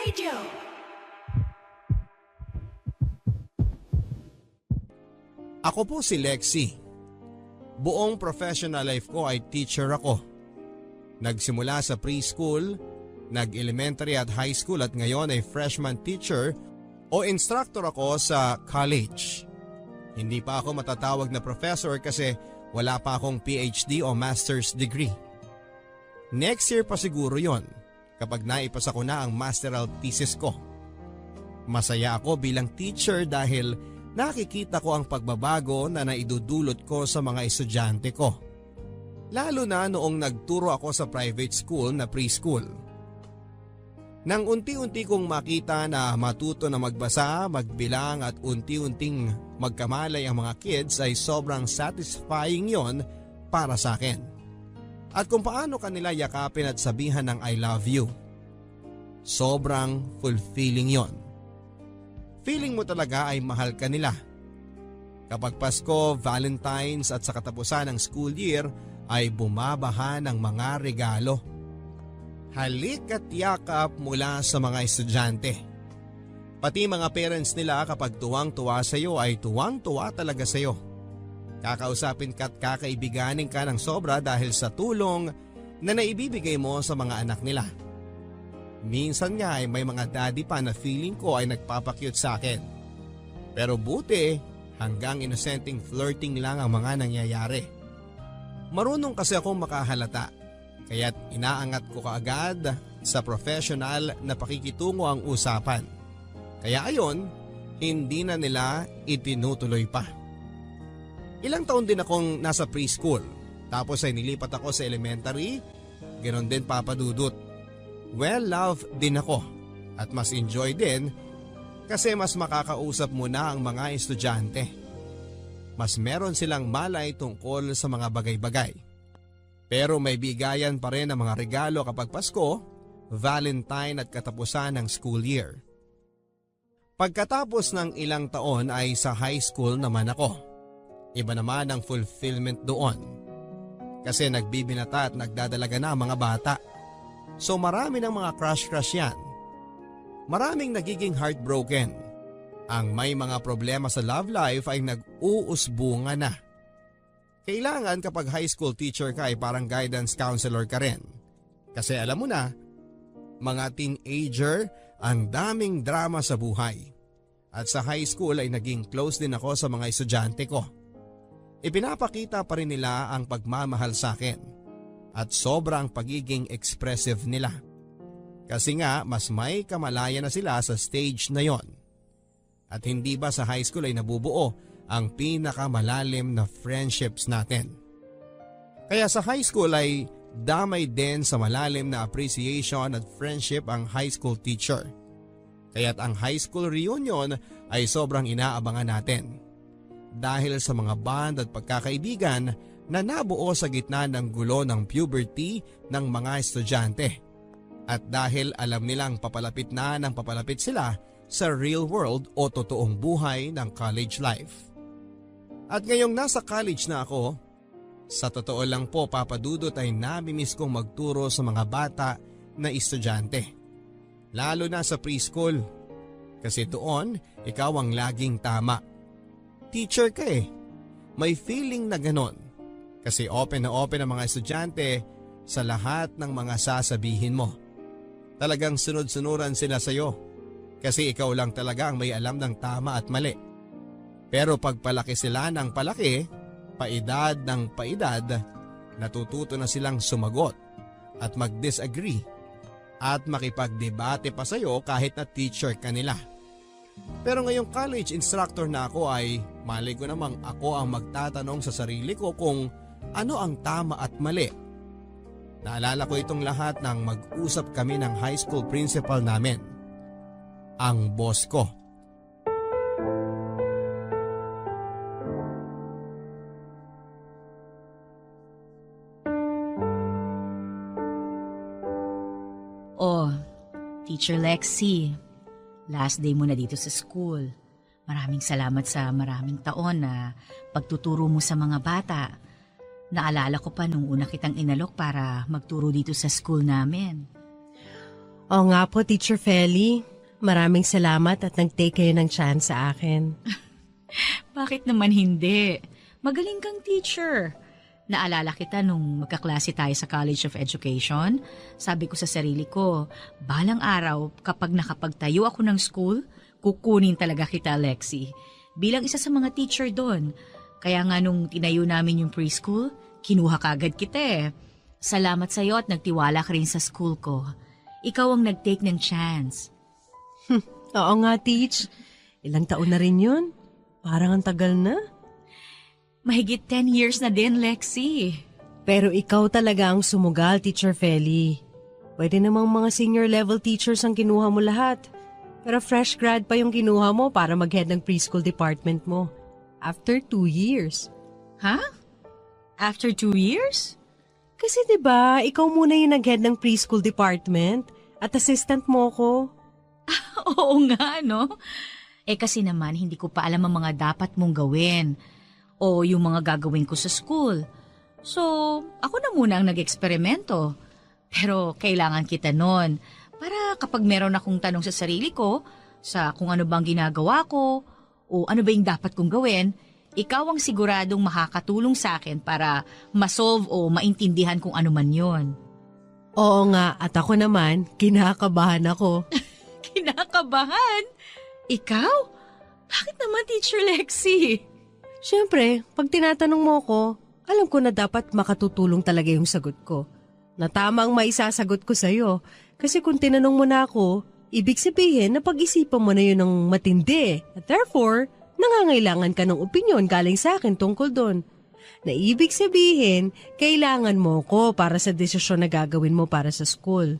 Radio. Ako po si Lexi. Buong professional life ko ay teacher ako. Nagsimula sa preschool, nag-elementary at high school at ngayon ay freshman teacher o instructor ako sa college. Hindi pa ako matatawag na professor kasi wala pa akong PhD o master's degree. Next year pa siguro yon kapag naipasa ko na ang masteral thesis ko. Masaya ako bilang teacher dahil nakikita ko ang pagbabago na naidudulot ko sa mga estudyante ko. Lalo na noong nagturo ako sa private school na preschool. Nang unti-unti kong makita na matuto na magbasa, magbilang at unti-unting magkamalay ang mga kids ay sobrang satisfying yon para sa akin. At kung paano kanila yakapin at sabihan ng I love you. Sobrang fulfilling yon. Feeling mo talaga ay mahal ka nila. Kapag Pasko, Valentine's at sa katapusan ng school year ay bumabaha ng mga regalo. Halik at yakap mula sa mga estudyante. Pati mga parents nila kapag tuwang-tuwa sa iyo ay tuwang-tuwa talaga sa iyo. Kakausapin ka at kakaibiganin ka ng sobra dahil sa tulong na naibibigay mo sa mga anak nila. Minsan nga ay may mga daddy pa na feeling ko ay nagpapakyut sa akin. Pero buti hanggang inosenteng flirting lang ang mga nangyayari. Marunong kasi akong makahalata. Kaya't inaangat ko kaagad sa professional na pakikitungo ang usapan. Kaya ayon, hindi na nila itinutuloy pa. Ilang taon din akong nasa preschool. Tapos ay nilipat ako sa elementary. Ganon din papadudot. Well-loved din ako at mas enjoy din kasi mas makakausap mo na ang mga estudyante. Mas meron silang malay tungkol sa mga bagay-bagay. Pero may bigayan pa rin ang mga regalo kapag Pasko, Valentine at katapusan ng school year. Pagkatapos ng ilang taon ay sa high school naman ako. Iba naman ang fulfillment doon. Kasi nagbibinata at nagdadalaga na ang mga bata. So marami ng mga crush yan. Maraming nagiging heartbroken. Ang may mga problema sa love life ay nag-uusbunga na. Kailangan kapag high school teacher ka ay parang guidance counselor ka rin. Kasi alam mo na, mga teenager ang daming drama sa buhay. At sa high school ay naging close din ako sa mga estudyante ko. Ipinapakita pa rin nila ang pagmamahal sa akin. At sobrang pagiging expressive nila. Kasi nga mas may kamalaya na sila sa stage na yon. At hindi ba sa high school ay nabubuo ang pinakamalalim na friendships natin. Kaya sa high school ay damay din sa malalim na appreciation at friendship ang high school teacher. Kaya't ang high school reunion ay sobrang inaabangan natin. Dahil sa mga bond at pagkakaibigan na nabuo sa gitna ng gulo ng puberty ng mga estudyante. At dahil alam nilang papalapit na ng papalapit sila sa real world o totoong buhay ng college life. At ngayong nasa college na ako, sa totoo lang po papadudot ay namimiss kong magturo sa mga bata na estudyante. Lalo na sa preschool. Kasi doon, ikaw ang laging tama. Teacher ka eh. May feeling na ganon. Kasi open na open ang mga estudyante sa lahat ng mga sasabihin mo. Talagang sunod-sunuran sila sa'yo. Kasi ikaw lang talaga ang may alam ng tama at mali. Pero pag palaki sila ng palaki, paedad ng paedad, natututo na silang sumagot at mag-disagree at makipagdebate pa sa'yo kahit na teacher ka nila. Pero ngayong college instructor na ako ay malay ko namang ako ang magtatanong sa sarili ko kung ano ang tama at mali. Naalala ko itong lahat nang mag-usap kami ng high school principal namin, ang boss ko. Oh, Teacher Lexi, last day mo na dito sa school. Maraming salamat sa maraming taon na pagtuturo mo sa mga bata. Naalala ko pa nung una kitang inalok para magturo dito sa school namin. Oo nga po, Teacher Feli. Maraming salamat at nag-take kayo ng chance sa akin. Bakit naman hindi? Magaling kang teacher. Naalala kita nung magkaklase tayo sa College of Education. Sabi ko sa sarili ko, balang araw kapag nakapagtayo ako ng school, kukunin talaga kita, Lexie. Bilang isa sa mga teacher doon. Kaya nga nung tinayo namin yung preschool, kinuha kagad kita eh. Salamat sa'yo at nagtiwala ka rin sa school ko. Ikaw ang nag-take ng chance. Oo nga, Teach. Ilang taon na rin yun? Parang ang tagal na. Mahigit 10 years na din, Lexie. Pero ikaw talaga ang sumugal, Teacher Feli. Pwede namang mga senior level teachers ang kinuha mo lahat. Pero fresh grad pa yung kinuha mo para mag-head ng preschool department mo. After 2 years. Ha? After 2 years? Kasi 'di ba, ikaw muna yung nag-head ng preschool department at assistant mo ko. Oo nga, no? Kasi naman, hindi ko pa alam ang mga dapat mong gawin o yung mga gagawin ko sa school. So, ako na muna ang nag-eksperimento. Pero kailangan kita nun para kapag meron akong tanong sa sarili ko, sa kung ano bang ginagawa ko o ano ba yung dapat kong gawin, ikaw ang siguradong makakatulong sa akin para ma-solve o maintindihan kung ano man yon. Oo nga, at ako naman, kinakabahan ako. Kinakabahan? Ikaw? Bakit naman, Teacher Lexie? Siyempre, pag tinatanong mo ko, alam ko na dapat makatutulong talaga yung sagot ko. Na tama ang maisasagot ko sa'yo. Kasi kung tinanong mo na ako, ibig sabihin na pag-isipan mo na yun ng matindi. At therefore, nangangailangan ka ng opinyon galing sa akin tungkol doon. Na ibig sabihin, kailangan mo ko para sa desisyon na gagawin mo para sa school.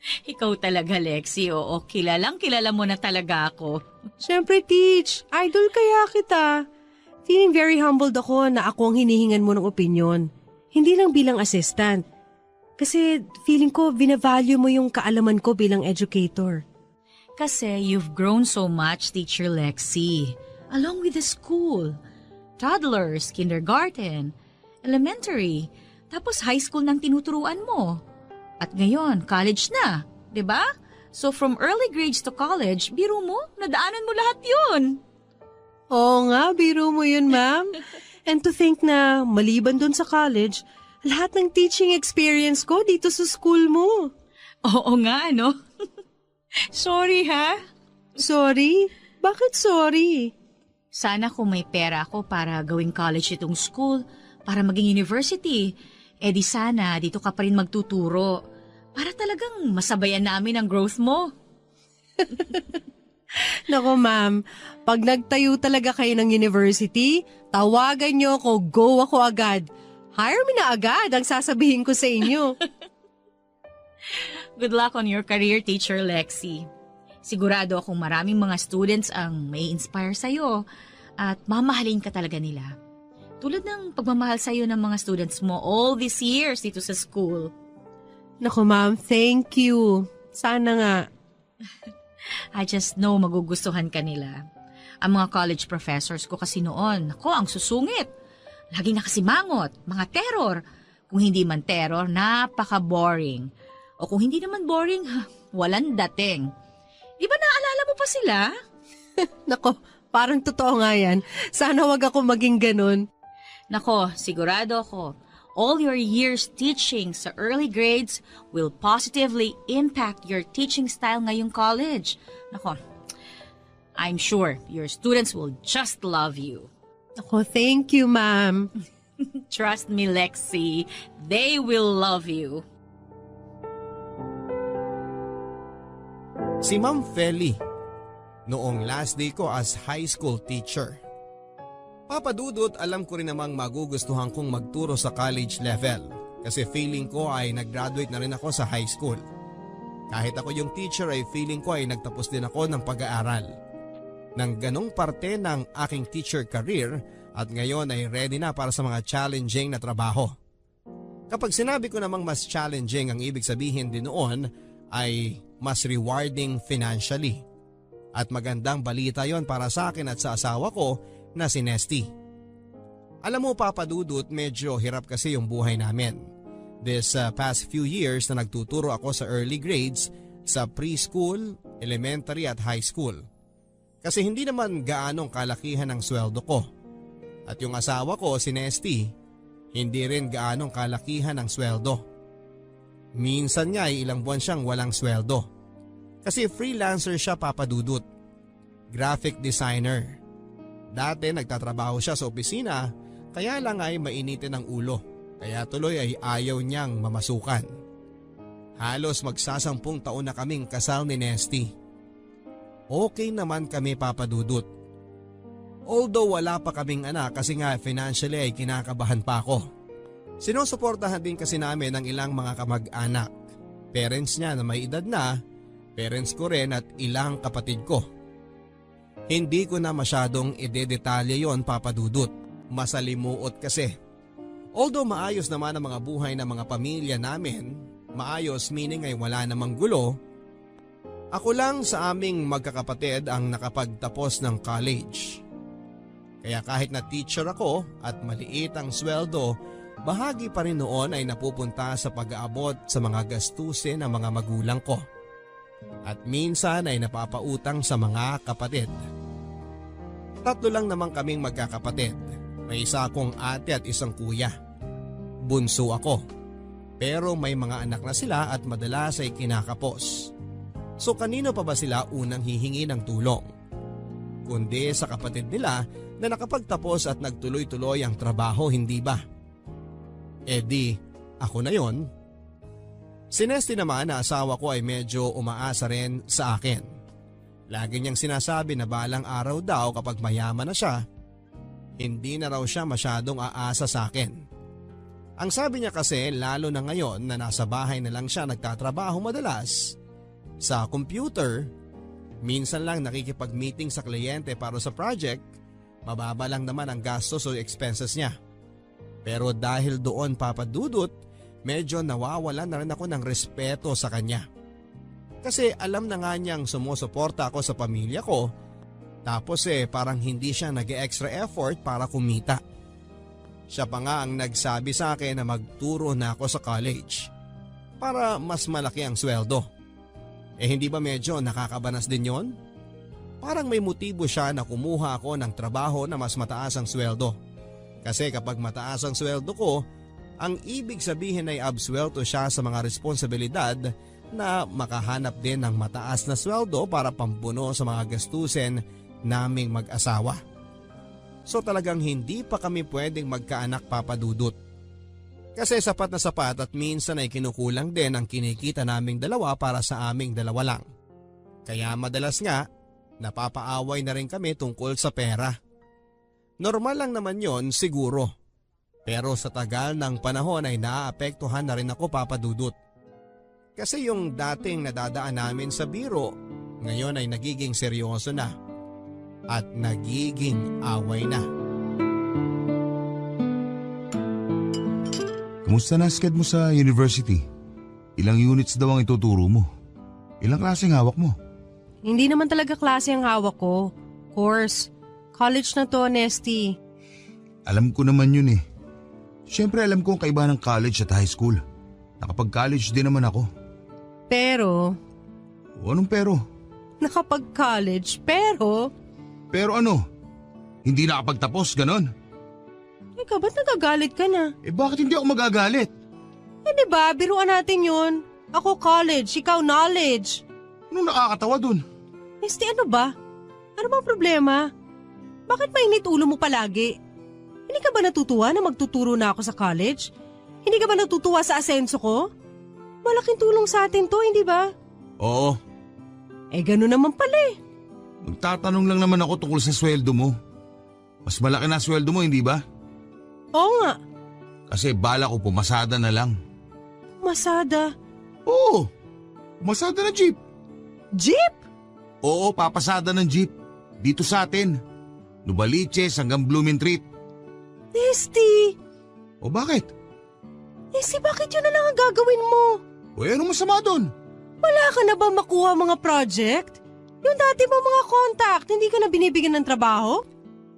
Ikaw talaga, Lexie. Oo, kilala mo na talaga ako. Siyempre, Teach. Idol kaya kita. Feeling very humbled ako na ako ang hinihingan mo ng opinyon. Hindi lang bilang assistant. Kasi feeling ko, binavalue mo yung kaalaman ko bilang educator. Kasi you've grown so much, Teacher Lexie. Along with the school. Toddlers, kindergarten, elementary, tapos high school nang tinuturuan mo. At ngayon, college na, 'di ba? So from early grades to college, biro mo, nadaanan mo lahat 'yun. Oo nga, biro mo yun, ma'am. And to think na maliban dun sa college, lahat ng teaching experience ko dito sa school mo. Oo nga, no? Sorry, ha? Sorry? Bakit sorry? Sana kung may pera ako para gawing college itong school, para maging university, di sana dito ka pa rin magtuturo. Para talagang masabayan namin ang growth mo. Nako ma'am, pag nagtayo talaga kayo ng university, tawagan niyo ako, go ako agad. Hire me na agad ang sasabihin ko sa inyo. Good luck on your career, Teacher Lexie. Sigurado akong maraming mga students ang may inspire sa'yo at mamahalin ka talaga nila. Tulad ng pagmamahal sa'yo ng mga students mo all these years dito sa school. Naku ma'am, thank you. Sana nga. I just know magugustuhan ka nila. Ang mga college professors ko kasi noon, ako ang susungit. Laging nakasimangot, mga terror. Kung hindi man terror, napaka-boring. O kung hindi naman boring, walang dating. Di ba naalala mo pa sila? Nako, parang totoo nga yan. Sana wag ako maging ganun. Nako, sigurado ako. All your years teaching sa early grades will positively impact your teaching style ngayong college. Nako, I'm sure your students will just love you. Nako, thank you, ma'am. Trust me, Lexie. They will love you. Si Ma'am Feli, noong last day ko as high school teacher. Papadudot, alam ko rin namang magugustuhan kong magturo sa college level kasi feeling ko ay nag-graduate na rin ako sa high school. Kahit ako yung teacher ay feeling ko ay nagtapos din ako ng pag-aaral. Nang ganong parte ng aking teacher career at ngayon ay ready na para sa mga challenging na trabaho. Kapag sinabi ko namang mas challenging, ang ibig sabihin din noon ay mas rewarding financially. At magandang balita yon para sa akin at sa asawa ko na si Nesty. Alam mo Papa Dudut, medyo hirap kasi yung buhay namin. This past few years na nagtuturo ako sa early grades, sa preschool, elementary at high school. Kasi hindi naman gaanong kalakihan ang sweldo ko. At yung asawa ko, si Nesty, hindi rin gaanong kalakihan ang sweldo. Minsan nga ay ilang buwan siyang walang sweldo. Kasi freelancer siya, Papa Dudut. Graphic designer. Dati nagtatrabaho siya sa opisina, kaya lang ay mainitin ang ulo. Kaya tuloy ay ayaw niyang mamasukan. Halos magsasampung taon na kaming kasal ni Nesty. Okay naman kami, Papa Dudut. Although wala pa kaming anak kasi nga financially ay kinakabahan pa ako. Sinusuportahan din kasi namin ang ilang mga kamag-anak. Parents niya na may edad na, parents ko rin at ilang kapatid ko. Hindi ko na masyadong idedetalye yon, Papa Dudut. Masalimuot kasi. Although maayos naman ang mga buhay ng mga pamilya namin, maayos meaning ay wala namang gulo, ako lang sa aming magkakapatid ang nakapagtapos ng college. Kaya kahit na teacher ako at maliit ang sweldo, bahagi pa rin noon ay napupunta sa pag-aabot sa mga gastusin ng mga magulang ko. At minsan ay napapautang sa mga kapatid. 3 lang naman kaming magkakapatid. May isa akong ate at isang kuya. Bunso ako. Pero may mga anak na sila at madalas ay kinakapos. So kanino pa ba sila unang hihingi ng tulong? Kundi sa kapatid nila na nakapagtapos at nagtuloy-tuloy ang trabaho, hindi ba? Eh di, ako na yon. Si Nesty naman na asawa ko ay medyo umaasa rin sa akin. Lagi niyang sinasabi na balang araw daw kapag mayaman na siya, hindi na raw siya masyadong aasa sa akin. Ang sabi niya kasi lalo na ngayon na nasa bahay na lang siya nagtatrabaho madalas, sa computer, minsan lang nakikipag-meeting sa kliyente para sa project, mababa lang naman ang gastos o expenses niya. Pero dahil doon, Papa Dudut, medyo nawawalan na rin ako ng respeto sa kanya. Kasi alam na nga niyang sumusuporta ako sa pamilya ko, tapos parang hindi siya nag-extra effort para kumita. Siya pa nga ang nagsabi sa akin na magturo na ako sa college para mas malaki ang sweldo. Hindi ba medyo nakakabanas din yon? Parang may motibo siya na kumuha ako ng trabaho na mas mataas ang sweldo. Kasi kapag mataas ang sweldo ko, ang ibig sabihin ay absuelto siya sa mga responsibilidad na makahanap din ng mataas na sweldo para pampuno sa mga gastusin naming mag-asawa. So talagang hindi pa kami pwedeng magkaanak, Papa Dudut. Kasi sapat na sapat at minsan ay kinukulang din ang kinikita naming dalawa para sa aming dalawa lang. Kaya madalas nga, napapaaway na rin kami tungkol sa pera. Normal lang naman yon siguro. Pero sa tagal ng panahon ay naaapektuhan na rin ako, Papa Dudut. Kasi yung dating nadadaan namin sa biro, ngayon ay nagiging seryoso na. At nagiging away na. Kumusta na sked mo sa university? Ilang units daw ang ituturo mo? Ilang klaseng hawak mo? Hindi naman talaga klase ang hawak ko. Course. College na to, Nesty. Alam ko naman yun eh. Siyempre alam ko ang kaiba ng college at high school. Nakapag-college din naman ako. Pero? O anong pero? Nakapag-college, pero? Pero ano? Hindi nakapagtapos, ganon? Ikaw, ba't nagagalit ka na? Bakit hindi ako magagalit? Diba, biruan natin yun. Ako college, ikaw knowledge. Anong nakakatawa dun? Nesty, ano ba? Ano bang problema? Bakit mainit ulo mo palagi? Hindi ka ba natutuwa na magtuturo na ako sa college? Hindi ka ba natutuwa sa asenso ko? Malaking tulong sa atin to, hindi ba? Oo. Ganun naman pala eh. Nagtatanong lang naman ako tungkol sa sweldo mo. Mas malaki na sweldo mo, hindi ba? Oo nga. Kasi bala ko pumasada na lang. Masada? Oo. Pumasada na jeep. Jeep? Oo, papasada ng jeep. Dito sa atin. Nubaliches hanggang Blumentritt. Nesty! O bakit? Nesty, bakit yun na lang ang gagawin mo? Anong masama doon? Wala ka na ba makuha mga project? Yung dati mo mga contact, hindi ka na binibigyan ng trabaho?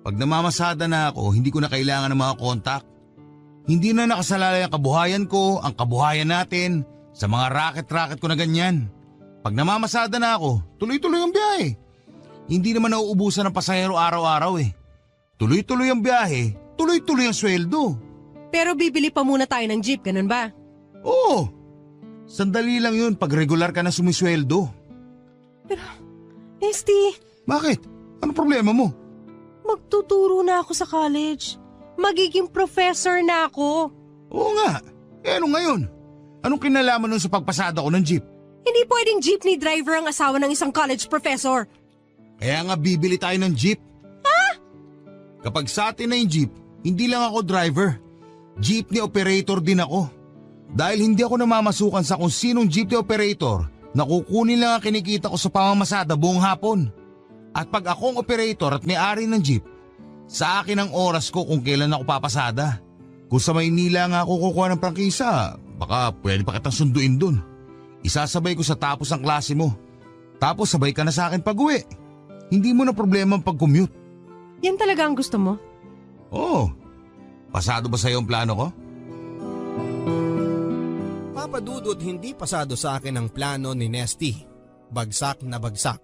Pag namamasada na ako, hindi ko na kailangan ng mga contact. Hindi na nakasalalay ang kabuhayan ko, ang kabuhayan natin, sa mga racket-racket ko na ganyan. Pag namamasada na ako, tuloy-tuloy ang biyahe. Hindi naman nauubusan ng pasahero araw-araw eh. Tuloy-tuloy ang biyahe, tuloy-tuloy ang sweldo. Pero bibili pa muna tayo ng jeep, ganun ba? Oo, sandali lang yun pag regular ka na sumisweldo. Pero, Nesty, Bakit? Ano problema mo? magtuturo na ako sa college. Magiging professor na ako. Oo nga, ano ngayon? Anong kinalaman nun sa pagpasada ko ng jeep? Hindi pwedeng jeepney driver ang asawa ng isang college professor. Kaya nga bibili tayo ng jeep. Ha? Kapag sa atin na yung jeep, hindi lang ako driver. Jeepney operator din ako. Dahil hindi ako namamasukan sa kung sinong jeepney operator, nakukunin lang ang kinikita ko sa pamamasada buong hapon. At pag akong operator at may-ari ng jeep, sa akin ang oras ko kung kailan ako papasada. Kung sa Maynila nga ako kukuha ng prangkisa, baka pwede pa kitang sunduin dun. Isasabay ko sa tapos ng klase mo. Tapos sabay ka na sa akin pag-uwi. Hindi mo na problema ang pag-commute. Yan talaga ang gusto mo? Oo. Pasado ba sa'yo ang plano ko? Papa Dudut, hindi pasado sa akin ang plano ni Nesty. Bagsak na bagsak.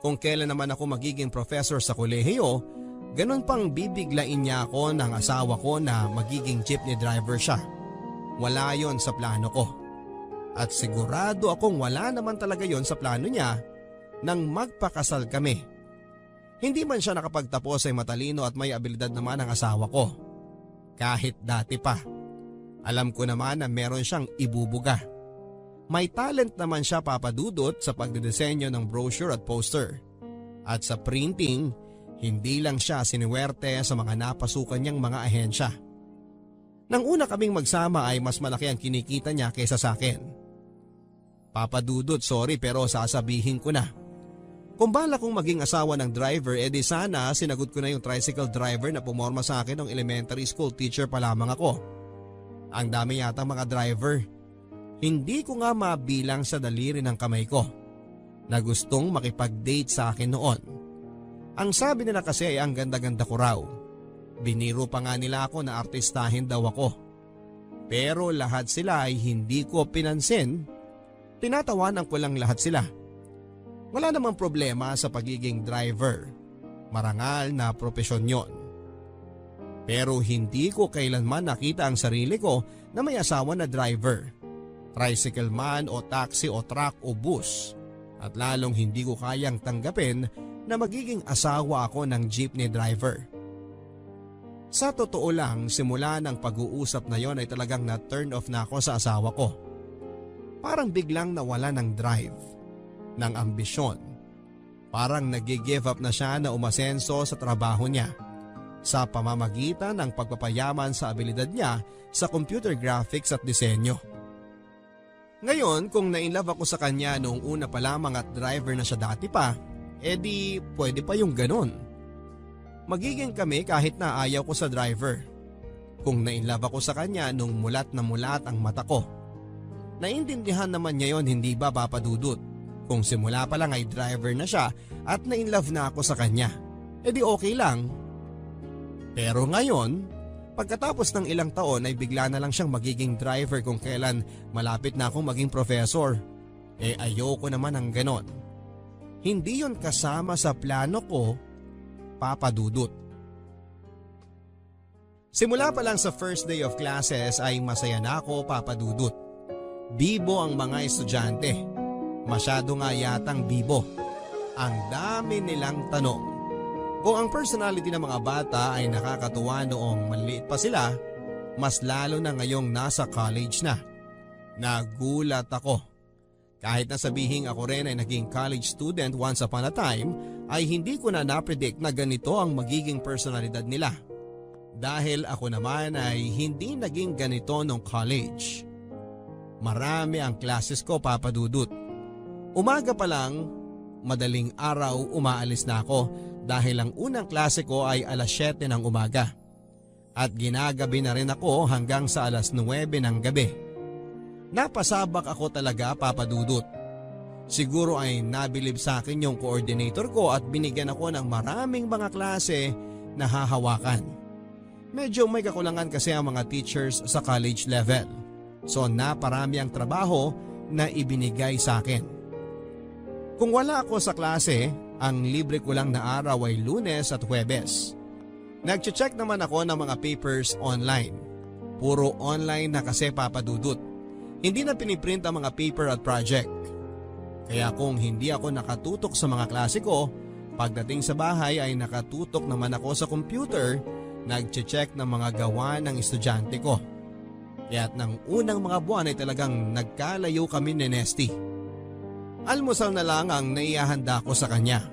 Kung kailan naman ako magiging professor sa kolehiyo, ganun pang bibiglain niya ako ng asawa ko na magiging jeepney driver siya. Wala yon sa plano ko. At sigurado akong wala naman talaga yon sa plano niya nang magpakasal kami. Hindi man siya nakapagtapos ay matalino at may abilidad naman ang asawa ko. Kahit dati pa. Alam ko naman na meron siyang ibubuga. May talent naman siya, Papa Dudut, sa pagdidesenyo ng brochure at poster. At sa printing, hindi lang siya siniwerte sa mga napasukan niyang mga ahensya. Nang una kaming magsama ay mas malaki ang kinikita niya kaysa sa akin. Papa Dudut, sorry pero sasabihin ko na. Kung bala kong maging asawa ng driver, edi sana sinagot ko na yung tricycle driver na pumorma sa akin ng elementary school teacher pa lamang ako. Ang dami yata mga driver. Hindi ko nga mabilang sa daliri ng kamay ko na gustong makipag-date sa akin noon. Ang sabi nila kasi ay ang ganda-ganda ko raw. Biniro pa nga nila ako na artistahin daw ako. Pero lahat sila ay hindi ko pinansin. Tinatawanan ko lang lahat sila. Wala namang problema sa pagiging driver. Marangal na propesyon yon. Pero hindi ko kailanman nakita ang sarili ko na may asawa na driver. Tricycle man o taxi o truck o bus. At lalong hindi ko kayang tanggapin na magiging asawa ako ng jeepney driver. Sa totoo lang, simula ng pag-uusap na yon ay talagang na-turn off na ako sa asawa ko. Parang biglang nawala ng drive, ng ambisyon. Parang nag-give up na siya na umasenso sa trabaho niya sa pamamagitan ng pagpapayaman sa abilidad niya sa computer graphics at disenyo. Ngayon, kung na-inlove ako sa kanya noong una pa lamang at driver na siya dati pa, edi pwede pa yung ganon. Magiging kami kahit na ayaw ko sa driver. Kung na-inlove ako sa kanya nung mulat na mulat ang mata ko. Naintindihan naman niya yon, hindi ba, Papa Dudut? Kung simula pa lang ay driver na siya at na-inlove na ako sa kanya, edi okay lang. Pero ngayon, pagkatapos ng ilang taon ay bigla na lang siyang magiging driver kung kailan malapit na akong maging professor. Ayoko naman ng ganon. Hindi yon kasama sa plano ko, Papa Dudut. Simula pa lang sa first day of classes ay masaya na ako, Papa Dudut. Bibo ang mga estudyante. Masyado nga yatang bibo. Ang dami nilang tanong. Kung ang personality ng mga bata ay nakakatuwa noong maliit pa sila, mas lalo na ngayong nasa college na. Nagulat ako. Kahit na sabihing ako rin ay naging college student once upon a time, ay hindi ko na napredict na ganito ang magiging personalidad nila. Dahil ako naman ay hindi naging ganito nung college. Marami ang classes ko, Papa Dudut. Umaga pa lang, madaling araw umaalis na ako dahil ang unang klase ko ay alas 7 ng umaga. At ginagabi na rin ako hanggang sa alas 9 ng gabi. Napasabak ako talaga, Papa Dudut. Siguro ay nabilib sa akin yung coordinator ko at binigyan ako ng maraming mga klase na hahawakan. Medyo may kakulangan kasi ang mga teachers sa college level. So naparami ang trabaho na ibinigay sa akin. Kung wala ako sa klase, ang libre ko lang na araw ay Lunes at Huwebes. Nag-check naman ako ng mga papers online. Puro online na kasi papadudot. Hindi na piniprint ang mga paper at project. Kaya kung hindi ako nakatutok sa mga klase ko, pagdating sa bahay ay nakatutok naman ako sa computer, nag-check ng mga gawa ng estudyante ko. Kaya't ng unang mga buwan ay talagang nagkalayo kami ni Nesty. Almusal na lang ang naihahanda ko sa kanya.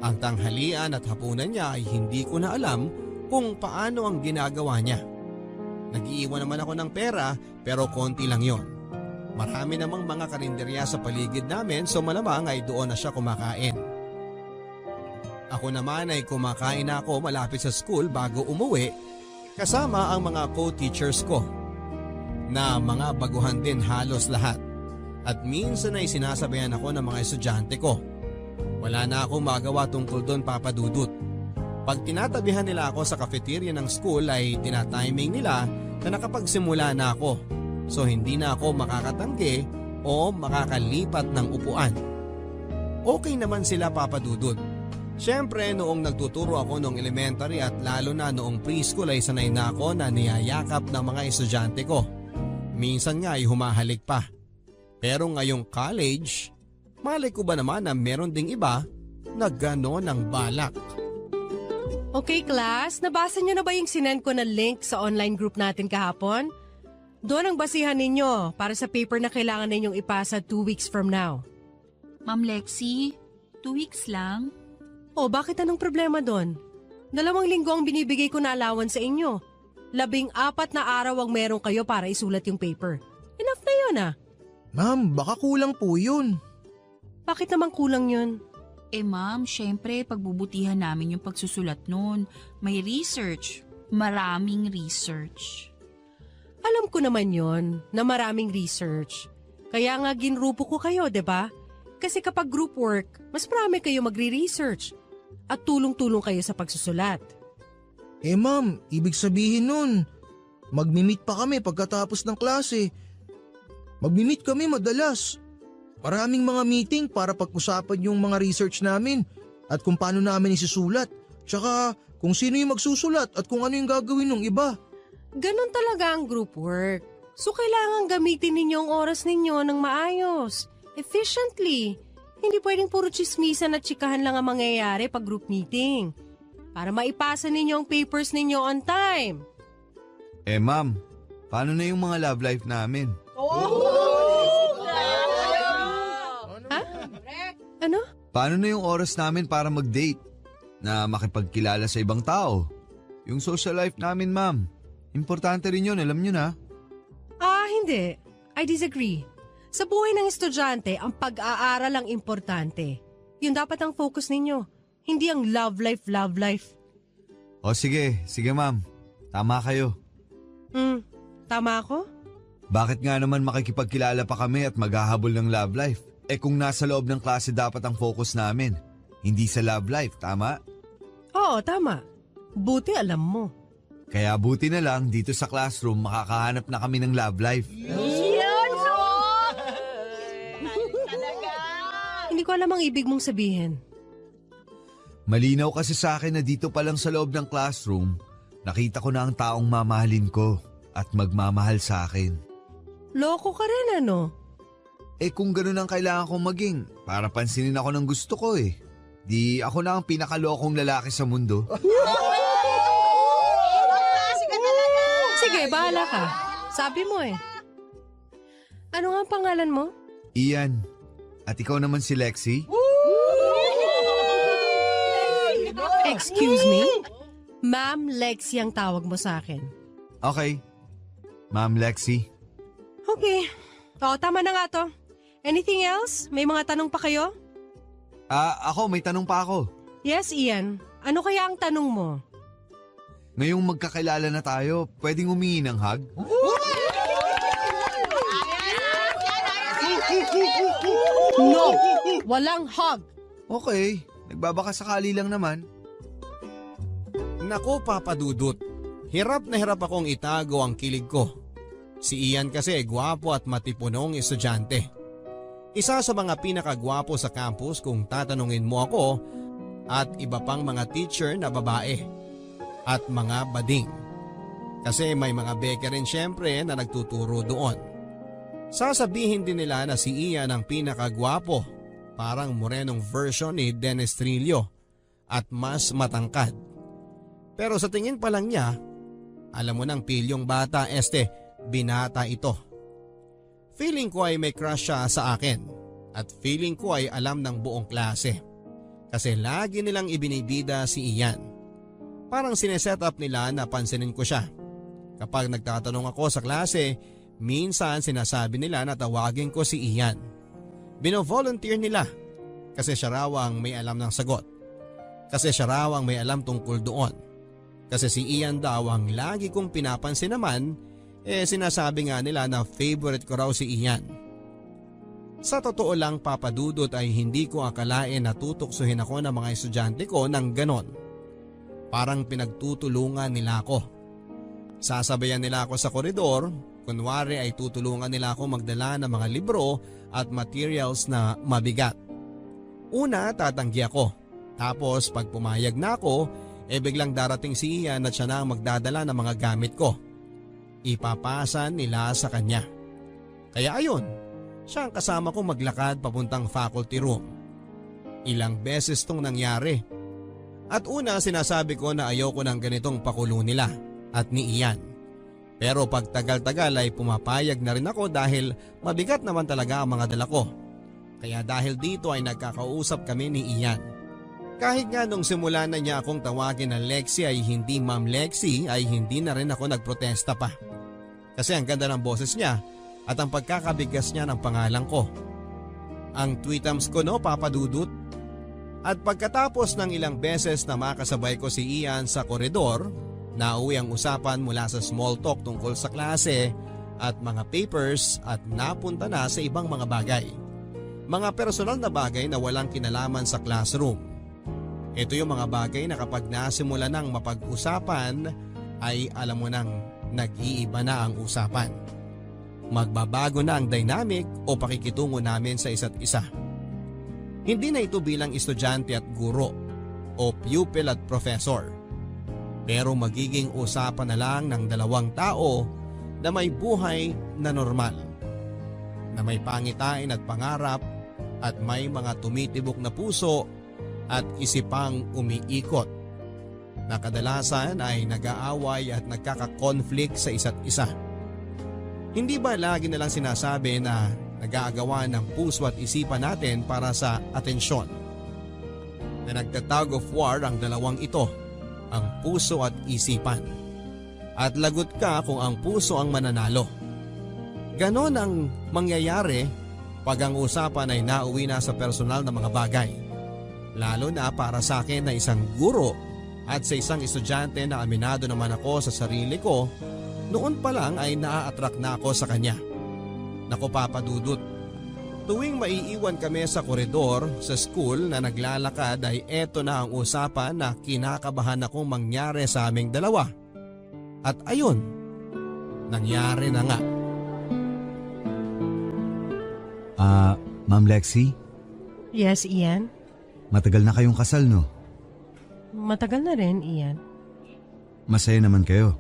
Ang tanghalian at hapunan niya ay hindi ko na alam kung paano ang ginagawa niya. Nag-iiwan naman ako ng pera pero konti lang yon. Marami namang mga karinderya sa paligid namin so malamang ay doon na siya kumakain. Ako naman ay kumakain na ako malapit sa school bago umuwi kasama ang mga co-teachers ko na mga baguhan din halos lahat. At minsan ay sinasabayan ako ng mga estudyante ko. Wala na akong magawa tungkol doon, Papa Dudut. Pag tinatabihan nila ako sa cafeteria ng school ay tinatiming nila na nakapagsimula na ako. So hindi na ako makakatanggi o makakalipat ng upuan. Okay naman sila, Papa Dudut. Siyempre noong nagtuturo ako noong elementary at lalo na noong preschool ay sanay na ako na niyayakap ng mga estudyante ko. Minsan nga ay humahalik pa. Pero ngayong college, malay ko ba naman na meron ding iba na gano'n ang balak. Okay class, nabasa niyo na ba yung sinend ko na link sa online group natin kahapon? Doon ang basihan ninyo para sa paper na kailangan ninyong ipasa 2 weeks from now. Ma'am Lexi, 2 weeks lang? O bakit anong problema doon? 2 linggo ang binibigay ko na allowance sa inyo. 14 na araw ang meron kayo para isulat yung paper. Enough na yun ah. Ma'am, baka kulang po yun. Bakit naman kulang yun? Ma'am, syempre pagbubutihan namin yung pagsusulat nun. May research. Maraming research. Alam ko naman yon na maraming research. Kaya nga ginrupo ko kayo, 'di ba? Kasi kapag group work, mas marami kayo magre-research at tulong-tulong kayo sa pagsusulat. Ma'am, ibig sabihin nun, magmi-meet pa kami pagkatapos ng klase. Magmi-meet kami madalas. Maraming mga meeting para pag-usapan yung mga research namin at kung paano namin isusulat. Tsaka kung sino yung magsusulat at kung ano yung gagawin ng iba. Ganon talaga ang group work. So kailangan gamitin ninyo ang oras ninyo ng maayos, efficiently. Hindi pwedeng puro chismisan at chikahan lang ang mangyayari pag group meeting. Para maipasa ninyo ang papers ninyo on time. Ma'am, paano na yung mga love life namin? Ha? Ano? Paano na yung oras namin para mag-date? Na makipagkilala sa ibang tao? Yung social life namin, ma'am. Importante rin yun, alam nyo na. Hindi. I disagree. Sa buhay ng estudyante, ang pag-aaral ang importante. Yun dapat ang focus ninyo. Hindi ang love life. O sige ma'am. Tama kayo. Tama ako? Bakit nga naman makikipagkilala pa kami at maghahabol ng love life? Kung nasa loob ng klase dapat ang focus namin. Hindi sa love life, tama? Oo, tama. Buti alam mo. Kaya buti na lang dito sa classroom makakahanap na kami ng love life. Hindi ko alam ang ibig mong sabihin. Malinaw kasi sa akin na dito pa lang sa loob ng classroom, nakita ko na ang taong mamahalin ko at magmamahal sa akin. Loko ka rin ano? Kung ganun ang kailangan kong maging, para pansinin ako ng gusto ko Di ako na ang pinakalokong lalaki sa mundo. Sige, bahala ka. Sabi mo Ano nga ang pangalan mo? Ian. At ikaw naman si Lexi? Excuse me? Ma'am Lexi ang tawag mo sa akin. Okay. Ma'am Lexi. Okay. Tama na nga to. Anything else? May mga tanong pa kayo? Ako, may tanong pa ako. Yes, Ian. Ano kaya ang tanong mo? Ngayong magkakilala na tayo, pwedeng humingi ng hug? No! Walang hug! Okay, nagbabaka sakali lang naman. Naku, Papa Dudut. Hirap na hirap akong itago ang kilig ko. Si Ian kasi gwapo at matipunong estudyante. Isa sa mga pinakagwapo sa campus kung tatanungin mo ako at iba pang mga teacher na babae at mga bading. Kasi may mga beke rin syempre na nagtuturo doon. Sasabihin din nila na si Ian ang pinakagwapo, parang morenong version ni Dennis Trillo at mas matangkad. Pero sa tingin pa lang niya, alam mo nang pilyong bata, binata ito. Feeling ko ay may crush siya sa akin at feeling ko ay alam ng buong klase. Kasi lagi nilang ibinibida si Ian. Parang sineset up nila na pansinin ko siya. Kapag nagtatanong ako sa klase, minsan sinasabi nila na tawagin ko si Ian. Bino-volunteer nila kasi siya raw ang may alam ng sagot. Kasi siya raw ang may alam tungkol doon. Kasi si Ian daw ang lagi kong pinapansin naman, sinasabi nga nila na favorite ko raw si Ian. Sa totoo lang, Papa Dudut, ay hindi ko akalain na tutuksuhin ako ng mga estudyante ko ng ganon. Parang pinagtutulungan nila ako. Sasabayan nila ako sa koridor, kunwari ay tutulungan nila ako magdala ng mga libro at materials na mabigat. Una, tatanggi ako. Tapos pag pumayag na ako, biglang darating si Ian at siya na ang magdadala ng mga gamit ko. Ipapasa nila sa kanya. Kaya ayun, siya ang kasama ko maglakad papuntang faculty room. Ilang beses tong nangyari. At una sinasabi ko na ayoko ng ganitong pakulo nila at ni Ian. Pero pag tagal-tagal ay pumapayag na rin ako dahil mabigat naman talaga ang mga dala ko. Kaya dahil dito ay nagkakausap kami ni Ian. Kahit nga nung simula na niya akong tawagin na Lexi ay hindi Ma'am Lexi, ay hindi na rin ako nagprotesta pa. Kasi ang ganda ng boses niya at ang pagkakabigas niya ng pangalan ko. Ang tweetams ko, no, Papa Dudut? At pagkatapos ng ilang beses na makasabay ko si Ian sa koridor, nauwi ang usapan mula sa small talk tungkol sa klase at mga papers at napunta na sa ibang mga bagay. Mga personal na bagay na walang kinalaman sa classroom. Ito yung mga bagay na kapag nasimula nang mapag-usapan ay alam mo nang nag-iiba na ang usapan. Magbabago na ang dynamic o pakikitungo namin sa isa't isa. Hindi na ito bilang estudyante at guro o pupil at professor. Pero magiging usapan na lang ng dalawang tao na may buhay na normal. Na may pangitain at pangarap at may mga tumitibok na puso at isipang umiikot. Na kadalasan ay nag-aaway at nagkaka-conflict sa isa't isa. Hindi ba lagi nalang sinasabi na nag-aagawa ng puso at isipan natin para sa atensyon? Na nagtatag of war ang dalawang ito, ang puso at isipan. At lagot ka kung ang puso ang mananalo. Ganon ang mangyayari pag ang usapan ay nauwi na sa personal na mga bagay. Lalo na para sa akin na isang guro at sa isang estudyante na aminado naman ako sa sarili ko, noon pa lang ay naa-attract na ako sa kanya. Naku Papa Dudut, tuwing maiiwan kami sa koridor sa school na naglalakad ay eto na ang usapan na kinakabahan akong mangyari sa aming dalawa. At ayun, nangyari na nga. Ma'am Lexi, Yes, Ian? matagal na kayong kasal, no? Matagal na rin, Ian. Masaya naman kayo.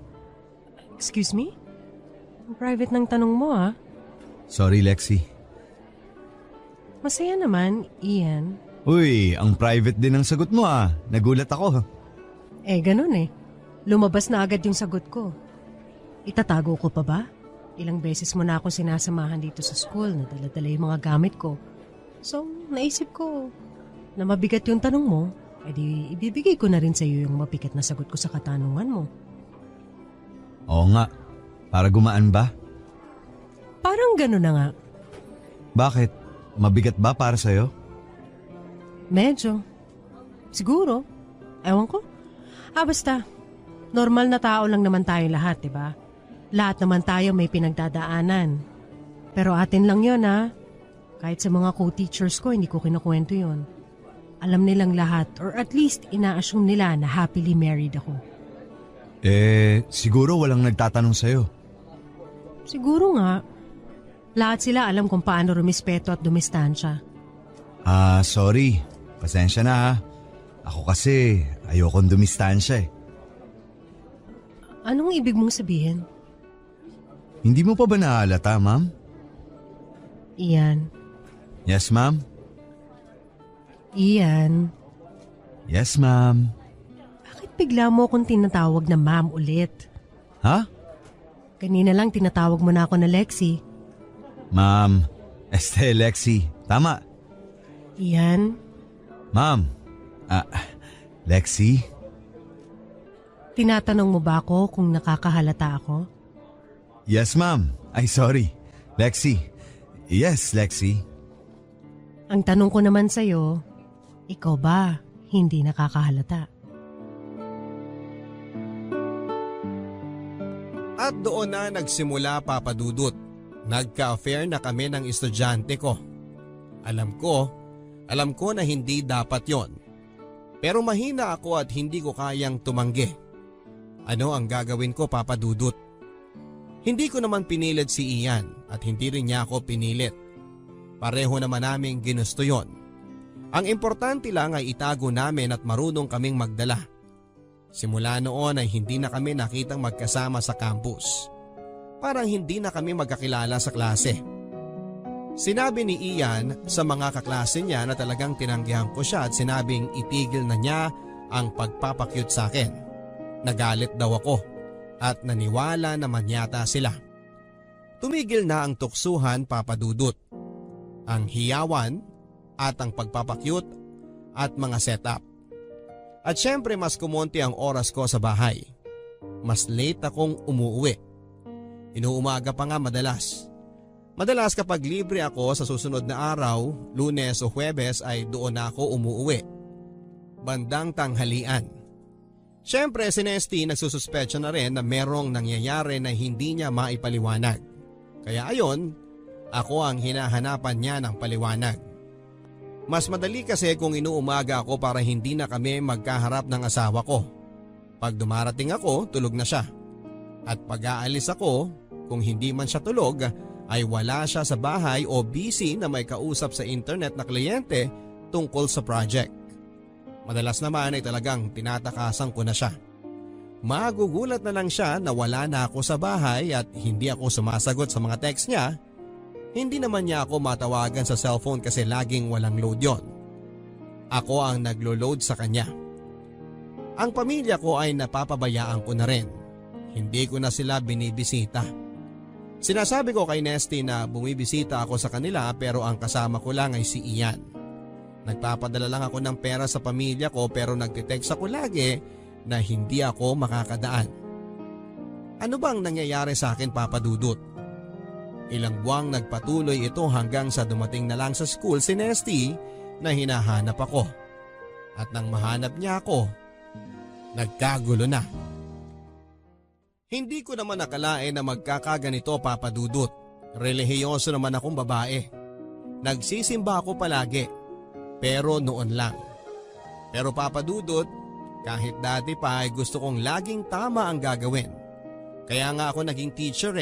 Excuse me? Private ng tanong mo, ah. Sorry, Lexi. Masaya naman, Ian. Uy, ang private din ang sagot mo, ah. Nagulat ako. Ganun eh. Lumabas na agad yung sagot ko. Itatago ko pa ba? Ilang beses mo na akong sinasamahan dito sa school na dala-dala yung mga gamit ko. So, naisip ko na mabigat yung tanong mo, edi ibibigay ko na rin sa iyo yung mabigat na sagot ko sa katanungan mo. Oo nga. Para gumaan ba? Parang gano'n na nga. Bakit? Mabigat ba para sa'yo? Medyo. Siguro. Ewan ko. Basta. Normal na tao lang naman tayo lahat, diba? Lahat naman tayo may pinagdadaanan. Pero atin lang yon, ha? Kahit sa mga co-teachers ko, hindi ko kinukwento yon. Alam nilang lahat, or at least ina-assume nila na happily married ako. Siguro walang nagtatanong sa'yo. Siguro nga. Lahat sila alam kung paano rumispeto at dumistansya. Sorry. Pasensya na ha. Ako kasi ayokong dumistansya eh. Anong ibig mong sabihin? Hindi mo pa ba nahalata, ma'am? Ian. Yes, ma'am? Ian. Yes, ma'am. Bakit bigla mo akong tinatawag na ma'am ulit? Ha? Kanina lang tinatawag mo na ako na Lexi. Ma'am. Lexi. Tama. Ian. Ma'am. Lexi? Tinatanong mo ba ako kung nakakahalata ako? Yes, ma'am. Ay, sorry. Lexi. Yes, Lexi. Ang tanong ko naman sa'yo, ikaw ba hindi nakakahalata? At doon na nagsimula, Papa Dudut. Nagka-affair na kami ng estudyante ko. Alam ko na hindi dapat yon. Pero mahina ako at hindi ko kayang tumanggi. Ano ang gagawin ko, Papa Dudut? Hindi ko naman pinilit si Ian at hindi rin niya ako pinilit. Pareho naman naming ginusto yon. Ang importante lang ay itago namin at marunong kaming magdala. Simula noon ay hindi na kami nakitang magkasama sa campus. Parang hindi na kami magkakilala sa klase. Sinabi ni Ian sa mga kaklase niya na talagang tinanggihan ko siya at sinabing itigil na niya ang pagpapakyut sa akin. Nagalit daw ako at naniwala naman yata sila. Tumigil na ang tuksuhan, Papa Dudut. Ang hiyawan at ang pagpapakyut at mga setup. At syempre mas kumonti ang oras ko sa bahay. Mas late akong umuwi. Inuumaga pa nga madalas. Madalas kapag libre ako sa susunod na araw, Lunes o Huwebes ay doon ako umuwi. Bandang tanghalian. Syempre si Nesty nagsususpetsya na rin na merong nangyayari na hindi niya maipaliwanag. Kaya ayon, ako ang hinahanapan niya ng paliwanag. Mas madali kasi kung inuumaga ako para hindi na kami magkaharap ng asawa ko. Pag dumarating ako, tulog na siya. At pag aalis ako, kung hindi man siya tulog, ay wala siya sa bahay o busy na may kausap sa internet na kliyente tungkol sa project. Madalas naman ay talagang tinatakasan ko na siya. Magugulat na lang siya na wala na ako sa bahay at hindi ako sumasagot sa mga text niya. Hindi naman niya ako matawagan sa cellphone kasi laging walang load yon. Ako ang naglo-load sa kanya. Ang pamilya ko ay napapabayaan ko na rin. Hindi ko na sila binibisita. Sinasabi ko kay Nesty na bumibisita ako sa kanila pero ang kasama ko lang ay si Ian. Nagpapadala lang ako ng pera sa pamilya ko pero nagtitext ako lagi na hindi ako makakadaan. Ano bang nangyayari sa akin, Papa Dudut? Ilang buwang nagpatuloy ito hanggang sa dumating na lang sa school si Nesty na hinahanap ako. At nang mahanap niya ako, nagkagulo na. Hindi ko naman nakalain na magkakaganito, Papa Dudut. Relihiyoso naman akong babae. Nagsisimba ako palagi, pero noon lang. Pero Papa Dudut, kahit dati pa ay gusto kong laging tama ang gagawin. Kaya nga ako naging teacher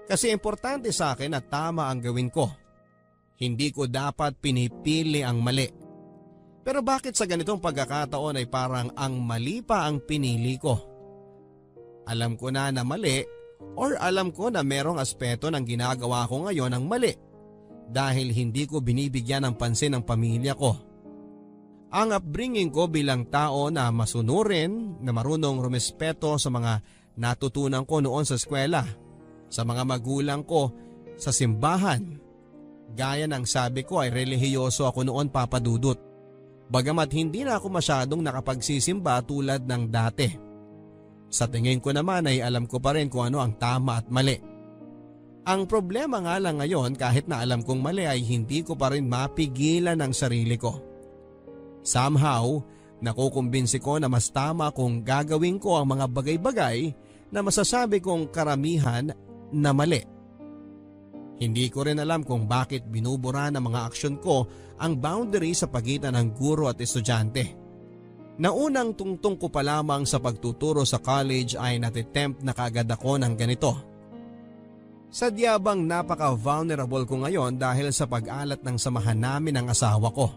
Kasi importante sa akin na tama ang gawin ko. Hindi ko dapat pinipili ang mali. Pero bakit sa ganitong pagkakataon ay parang ang mali pa ang pinili ko? Alam ko na mali or alam ko na merong aspeto ng ginagawa ko ngayon ang mali dahil hindi ko binibigyan ng pansin ang pamilya ko. Ang upbringing ko bilang tao na masunurin, na marunong rumispeto sa mga natutunan ko noon sa eskwela, sa mga magulang ko, sa simbahan. Gaya ng sabi ko ay relihiyoso ako noon, Papa Dudut. Bagamat hindi na ako masyadong nakapagsisimba tulad ng dati. Sa tingin ko naman ay alam ko pa rin kung ano ang tama at mali. Ang problema nga lang ngayon kahit na alam kong mali ay hindi ko pa rin mapigilan ang sarili ko. Somehow, nakukumbinsi ko na mas tama kung gagawin ko ang mga bagay-bagay na masasabi kong karamihan na mali. Hindi ko rin alam kung bakit binubura ng mga aksyon ko ang boundary sa pagitan ng guro at estudyante. Naunang tungtong ko pa lamang sa pagtuturo sa college ay natitempt na kaagad ako ng ganito. Sadya bang napaka-vulnerable ko ngayon dahil sa pag-alat ng samahan namin ng asawa ko.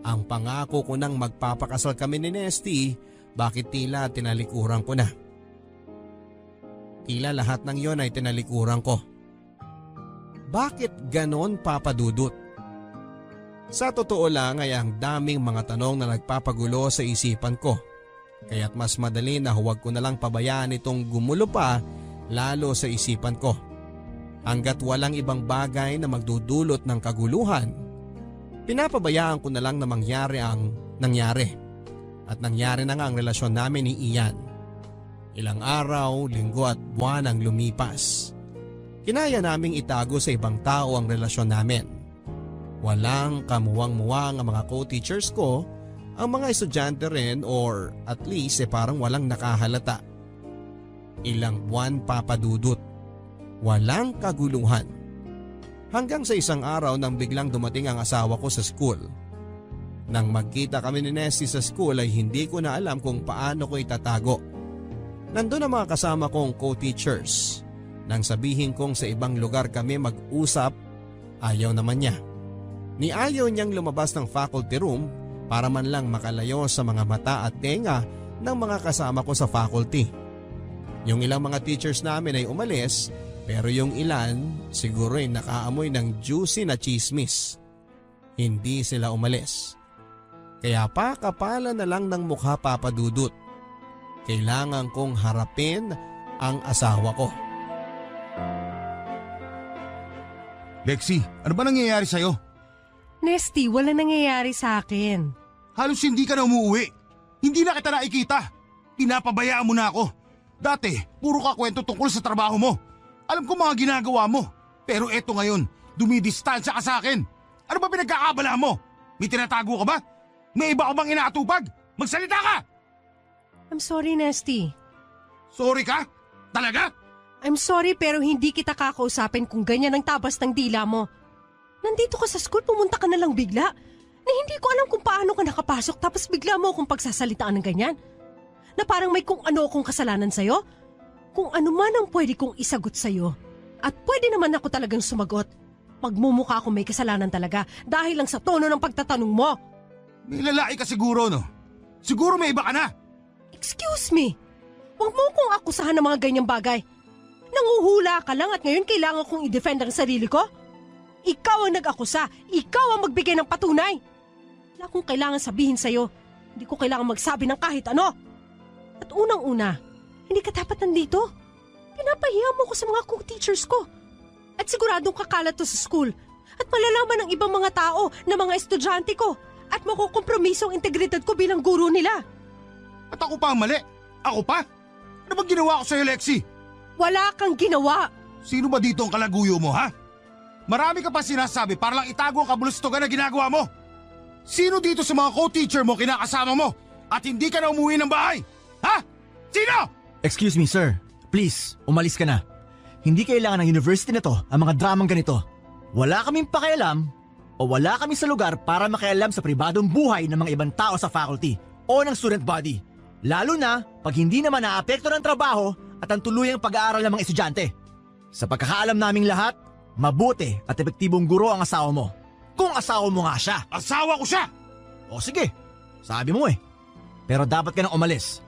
Ang pangako ko nang magpapakasal kami ni Nesty, bakit tila tinalikuran ko na? Tila lahat ng yon ay tinalikuran ko. Bakit ganon, Papa Dudut? Sa totoo lang ay ang daming mga tanong na nagpapagulo sa isipan ko. Kaya't mas madali na huwag ko na lang pabayaan itong gumulo pa lalo sa isipan ko. Hanggat walang ibang bagay na magdudulot ng kaguluhan, pinapabayaan ko na lang na mangyari ang nangyari. At nangyari na nga ang relasyon namin ni Ian. Ilang araw, linggo at buwan ang lumipas. Kinaya naming itago sa ibang tao ang relasyon namin. Walang kamuwang-muwang ang mga co-teachers ko, ang mga estudyante rin or at least parang walang nakahalata. Ilang buwan, Papa Dudut. Walang kaguluhan. Hanggang sa isang araw nang biglang dumating ang asawa ko sa school. Nang magkita kami ni Nesty sa school ay hindi ko na alam kung paano ko itatago. Nandun ang mga kasama kong co-teachers. Nang sabihin kong sa ibang lugar kami mag-usap, ayaw naman niya. Ni ayaw niyang lumabas ng faculty room para man lang makalayo sa mga mata at tenga ng mga kasama ko sa faculty. Yung ilang mga teachers namin ay umalis, pero yung ilan siguro ay nakaamoy ng juicy na chismis. Hindi sila umalis. Kaya pakapalan na lang ng mukha, Papa Dudut. Kailangan kong harapin ang asawa ko. Lexi, ano ba nangyayari sa'yo? Nesty, wala nangyayari sa akin. Halos hindi ka na umuwi. Hindi na kita nakikita. Pinapabayaan mo na ako. Dati, puro ka kwento tungkol sa trabaho mo. Alam ko mga ginagawa mo. Pero eto ngayon, dumidistansya ka sa akin. Ano ba pinagkakabala mo? May tinatago ka ba? May iba ka bang inaatupag? Magsalita ka! I'm sorry, Nesty. Sorry ka? Talaga? I'm sorry pero hindi kita kakausapin kung ganyan ang tabas ng dila mo. Nandito ka sa school, pumunta ka na lang bigla. Na hindi ko alam kung paano ka nakapasok tapos bigla mo akong pagsasalitaan ng ganyan. Na parang may kung ano akong kasalanan sa'yo. Kung ano man ang pwede kong isagot sa'yo. At pwede naman ako talagang sumagot. Magmumukha akong may kasalanan talaga dahil lang sa tono ng pagtatanong mo. May lalaki ka siguro, no? Siguro may iba ka na. Excuse me. Huwag mo akong akusahan ng mga ganyang bagay. Nanguhula ka lang at ngayon kailangan kong i-defend ang sarili ko? Ikaw ang nag-akusa. Ikaw ang magbigay ng patunay. Wala akong kailangan sabihin sa'yo. Hindi ko kailangan magsabi ng kahit ano. At unang-una, hindi ka dapat nandito. Pinapahiya mo ko sa mga co-teachers ko. At siguradong kakalat to sa school. At malalaman ng ibang mga tao na mga estudyante ko. At makukompromiso ang integridad ko bilang guro nila. At ako pa ang mali? Ako pa? Ano bang ginawa ko sa'yo, Lexi? Wala kang ginawa. Sino ba dito ang kalaguyo mo, ha? Marami ka pa sinasabi para lang itago ang kabulustugan na ginagawa mo. Sino dito sa mga co-teacher mo kinakasama mo at hindi ka na umuwi ng bahay? Ha? Sino? Excuse me, sir. Please, umalis ka na. Hindi kailangan ng university na to ang mga dramang ganito. Wala kaming pakialam o wala kami sa lugar para makialam sa pribadong buhay ng mga ibang tao sa faculty o ng student body. Lalo na pag hindi naman naapekto ng trabaho at ang tuluyang pag-aaral ng mga estudyante. Sa pagkakaalam naming lahat, mabuti at epektibong guro ang asawa mo. Kung asawa mo nga siya. Asawa ko siya! O sige, sabi mo eh. Pero dapat ka nang umalis.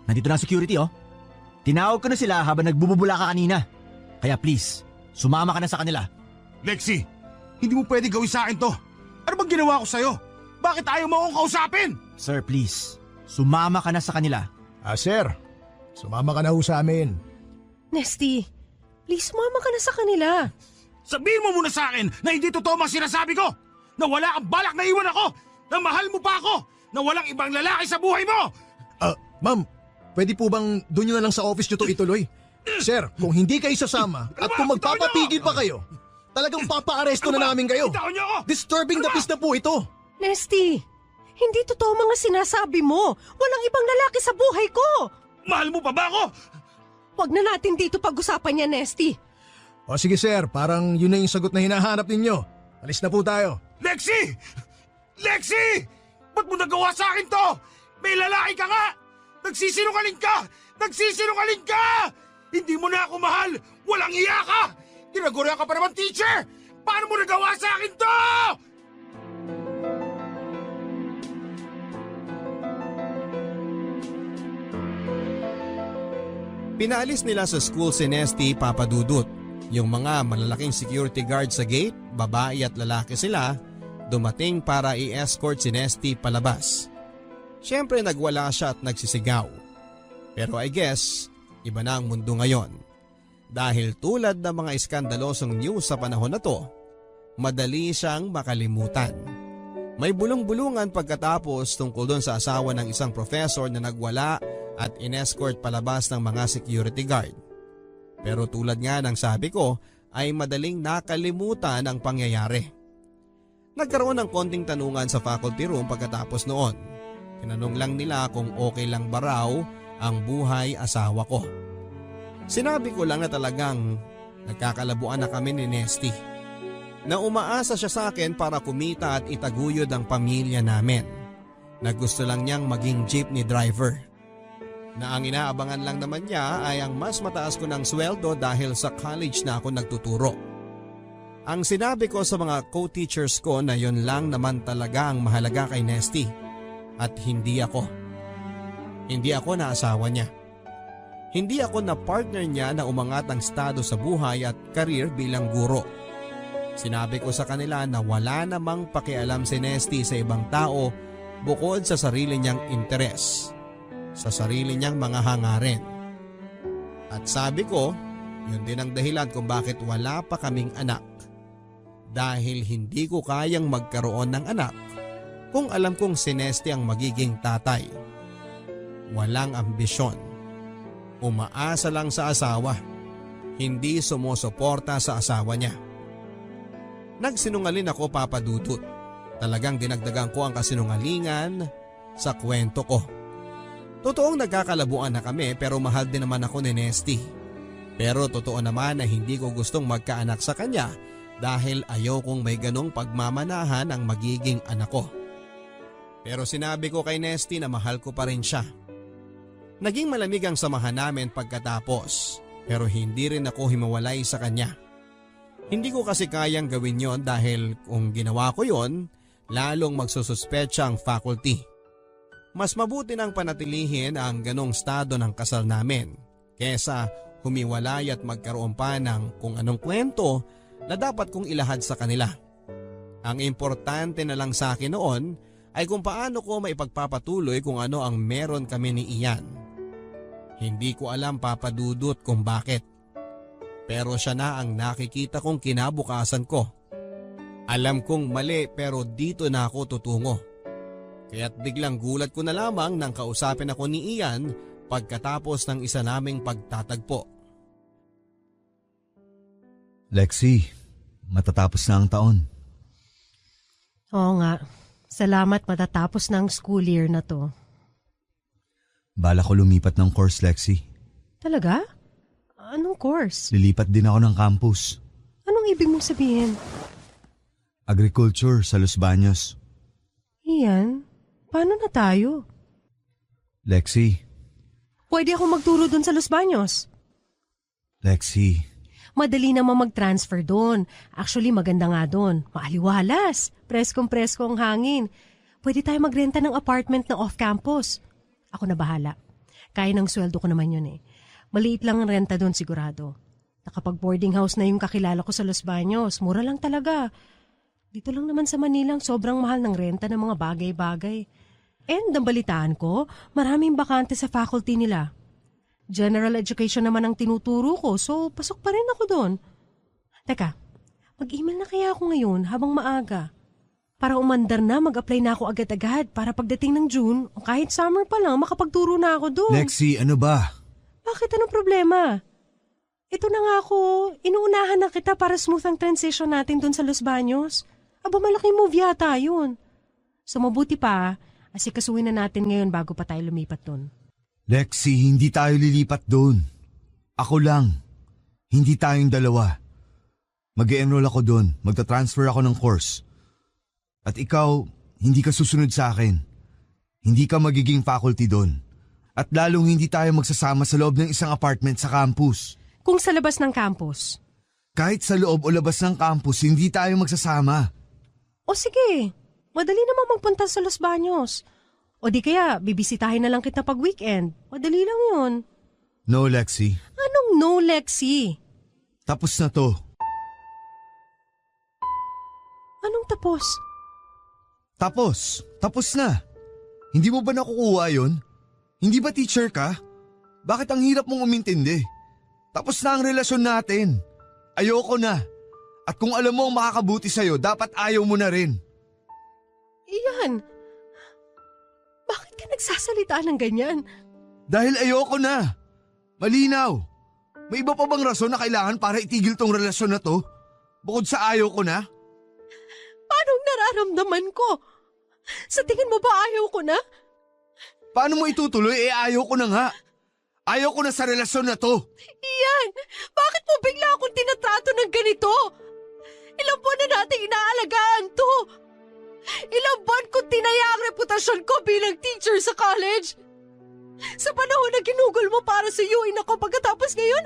Nandito na ang security oh. Tinawag ko na sila habang nagbububula ka kanina. Kaya please, sumama ka na sa kanila. Lexi, hindi mo pwede gawin sa akin to. Ano bang ginawa ko sa'yo? Bakit ayaw mo akong kausapin? Sir, please, sumama ka na sa kanila. Sir, sumama ka na ho sa amin. Nesty, please sumama ka na sa kanila. Sabihin mo muna sa akin na hindi totoo ang sinasabi ko. Na wala kang balak na iwan ako. Na mahal mo pa ako. Na walang ibang lalaki sa buhay mo. Ma'am, pwede po bang doon nyo na lang sa office nyo to ituloy? Sir, kung hindi kayo sasama at kung magpapapigil pa kayo, talagang papa-aresto na namin kayo. Bitawan niyo ako! Disturbing the peace na po ito. Nesty, hindi totoo mga sinasabi mo. Walang ibang lalaki sa buhay ko. Mahal mo pa ba ako? Huwag na natin dito pag-usapan yan, Nesty. O sige sir, parang yun na yung sagot na hinahanap ninyo. Alis na po tayo. Lexi! Lexi! Ba't mo nagawa sa akin to? May lalaki ka nga! Nagsisinungaling ka! Nagsisinungaling ka! Hindi mo na ako mahal! Walang iya ka! Tinagurihan ka pa naman, teacher! Paano mo nagawa sa akin to? Pinaalis nila sa school si Nesty, Papa Dudut. Yung mga malalaking security guard sa gate, babae at lalaki sila, dumating para i-escort si Nesty palabas. Siyempre nagwala siya at nagsisigaw. Pero I guess, iba na ang mundo ngayon. Dahil tulad ng mga iskandalosong news sa panahon na to, madali siyang makalimutan. May bulong-bulungan pagkatapos tungkol doon sa asawa ng isang professor na nagwala at inescort palabas ng mga security guard. Pero tulad nga ng sabi ko ay madaling nakalimutan ang pangyayari. Nagkaroon ng konting tanungan sa faculty room pagkatapos noon. Tinanong lang nila kung okay lang ba raw ang buhay asawa ko. Sinabi ko lang na talagang nagkakalabuan na kami ni Nesty. Na umaasa siya sa akin para kumita at itaguyod ang pamilya namin. Na gusto lang niyang maging jeepney driver. Na ang inaabangan lang naman niya ay ang mas mataas ko ng sweldo dahil sa college na ako nagtuturo. Ang sinabi ko sa mga co-teachers ko na yon lang naman talaga ang mahalaga kay Nesty at hindi ako. Hindi ako na asawa niya. Hindi ako na partner niya na umangat ang estado sa buhay at karir bilang guro. Sinabi ko sa kanila na wala namang pakialam si Nesty sa ibang tao bukod sa sarili niyang interes. Sa sarili niyang mga hangarin. At sabi ko, yun din ang dahilan kung bakit wala pa kaming anak. Dahil hindi ko kayang magkaroon ng anak kung alam kong si Nesty ang magiging tatay. Walang ambisyon. Umaasa lang sa asawa. Hindi sumusuporta sa asawa niya. Nagsinungaling ako, Papa Dudut. Talagang dinagdagan ko ang kasinungalingan sa kwento ko. Totoong nagkakalabuan na kami pero mahal din naman ako ni Nesty. Pero totoo naman na hindi ko gustong magkaanak sa kanya dahil ayaw kong may ganong pagmamanahan ang magiging anak ko. Pero sinabi ko kay Nesty na mahal ko pa rin siya. Naging malamig ang samahan namin pagkatapos pero hindi rin ako himawalay sa kanya. Hindi ko kasi kayang gawin yon dahil kung ginawa ko yon, lalong magsususpecha ang faculty. Mas mabuti nang panatilihin ang ganong estado ng kasal namin kesa humiwalay at magkaroon pa ng kung anong kwento na dapat kong ilahad sa kanila. Ang importante na lang sa akin noon ay kung paano ko maipagpapatuloy kung ano ang meron kami ni Ian. Hindi ko alam, Papa Dudut, kung bakit. Pero siya na ang nakikita kong kinabukasan ko. Alam kong mali pero dito na ako tutungo. Kaya't biglang gulat ko na lamang nang kausapin ako ni Ian pagkatapos ng isa naming pagtatagpo. Lexi, matatapos na ang taon. Oo nga. Salamat matatapos na ang school year na to. Bala ko lumipat ng course, Lexi. Talaga? Anong course? Lilipat din ako ng campus. Anong ibig mong sabihin? Agriculture sa Los Baños. Ian, paano na tayo? Lexi. Pwede ako magturo doon sa Los Baños. Lexi. Madali naman mag-transfer doon. Actually, maganda nga doon. Maaliwalas. Preskong-presko ang hangin. Pwede tayo magrenta ng apartment na off-campus. Ako na bahala. Kaya ng sweldo ko naman yun eh. Maliit lang ang renta doon sigurado. Nakapag-boarding house na yung kakilala ko sa Los Baños. Mura lang talaga. Dito lang naman sa Manila sobrang mahal ng renta ng mga bagay-bagay. And ang balitaan ko, maraming bakante sa faculty nila. General education naman ang tinuturo ko, so pasok pa rin ako doon. Teka, mag-email na kaya ako ngayon habang maaga. Para umandar na, mag-apply na ako agad-agad para pagdating ng June, o kahit summer pa lang, makapagturo na ako doon. Lexi, ano ba? Bakit? Anong problema? Ito na nga ako, inuunahan na kita para smooth ang transition natin doon sa Los Baños. Aba, malaking move yata yun. So mabuti pa, asikasuhin na natin ngayon bago pa tayo lumipat doon. Lexi, hindi tayo lilipat doon. Ako lang. Hindi tayong dalawa. Mag-e-enroll ako doon. Magta-transfer ako ng course. At ikaw, hindi ka susunod sa akin. Hindi ka magiging faculty doon. At lalong hindi tayo magsasama sa loob ng isang apartment sa campus. kung sa labas ng campus? Kahit sa loob o labas ng campus, hindi tayo magsasama. O sige, madali naman magpunta sa Los Baños. O di kaya, bibisitahin na lang kita pag weekend. Madali lang yun. No, Lexi. Anong no, Lexi? Tapos na to. Anong tapos? Tapos na. Hindi mo ba nakukuha yun? Hindi ba teacher ka? Bakit ang hirap mong umintindi? Tapos na ang relasyon natin. Ayoko na. At kung alam mo ang makakabuti sa'yo, dapat ayaw mo na rin. Iyan. Bakit ka nagsasalita ng ganyan? Dahil ayoko na. Malinaw. May iba pa bang rason na kailangan para itigil tong relasyon na to? Bukod sa ayaw ko na? Paano nararamdaman ko? Sa tingin mo ba ayaw ko na? Paano mo itutuloy? Ayaw ko na nga. Ayaw ko na sa relasyon na to. Iyan, bakit mo bigla akong tinatrato ng ganito? Ilang buwan na nating inaalagaan to. Ilang buwan ko tinaya ang reputasyon ko bilang teacher sa college. Sa panahon na ginugol mo para sa UIN ako pagkatapos ngayon,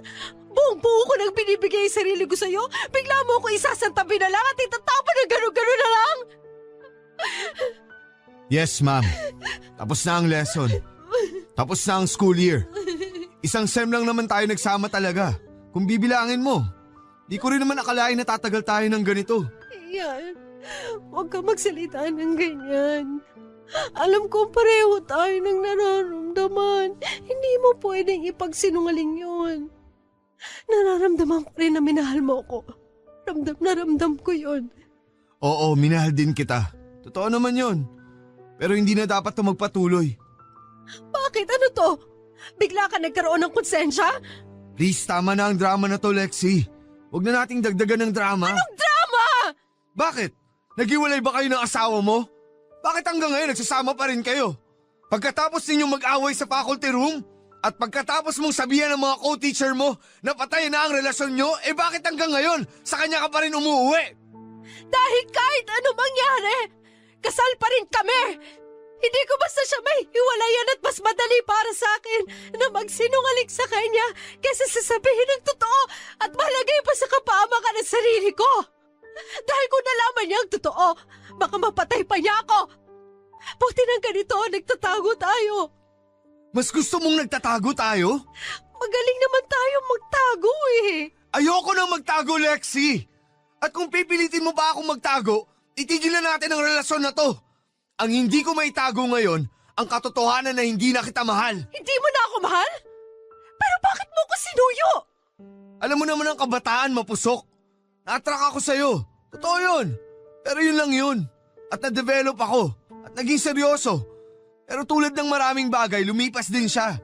buong-buo ko nang binibigay yung sarili ko sa'yo, bigla mo ako isasantabi na lang at itatapon na gano'n-gano'n na lang. Yes, ma'am. Tapos na ang lesson. Tapos na ang school year. Isang sem lang naman tayo nagsama talaga. Kung bibilangin mo, di ko rin naman akalain na tatagal tayo ng ganito. Iyan, huwag ka magsalita ng ganyan. Alam ko pareho tayo ng nararamdaman. Hindi mo pwedeng ipagsinungaling yun. Nararamdaman ko rin na minahal mo ko. Ramdam na ramdam ko yun. Oo, minahal din kita. Totoo naman yun. Pero hindi na dapat ito magpatuloy. Bakit? Ano to? Bigla ka nagkaroon ng konsensya? Please, tama na ang drama na to, Lexi. Huwag na nating dagdagan ng drama. Anong drama? Bakit? Naghiwalay ba kayo ng asawa mo? Bakit hanggang ngayon nagsasama pa rin kayo? Pagkatapos ninyong mag-away sa faculty room at pagkatapos mong sabihan ng mga co-teacher mo na patay na ang relasyon nyo, bakit hanggang ngayon sa kanya ka pa rin umuwi? Dahil kahit ano mangyari, kasal pa rin kami. Hindi ko basta siya may hiwalayan at mas madali para sa akin na magsinungaling sa kanya kaysa sasabihin ng totoo at malagay pa sa kapamakan ng sarili ko. Dahil kung nalaman niya ang totoo, baka mapatay pa niya ako. Buti nang ganito, nagtatago tayo. Mas gusto mong nagtatago tayo? Magaling naman tayo magtago eh. Ayoko nang magtago, Lexi! At kung pipilitin mo pa akong magtago, itigil na natin ang relasyon na to. Ang hindi ko maitago ngayon, ang katotohanan na hindi na kita mahal. Hindi mo na ako mahal? Pero bakit mo ko sinuyo? Alam mo naman ang kabataan, mapusok. Na-attract ako sa'yo. Totoo yun. Pero yun lang yun. At na-develop ako. At naging seryoso. Pero tulad ng maraming bagay, lumipas din siya.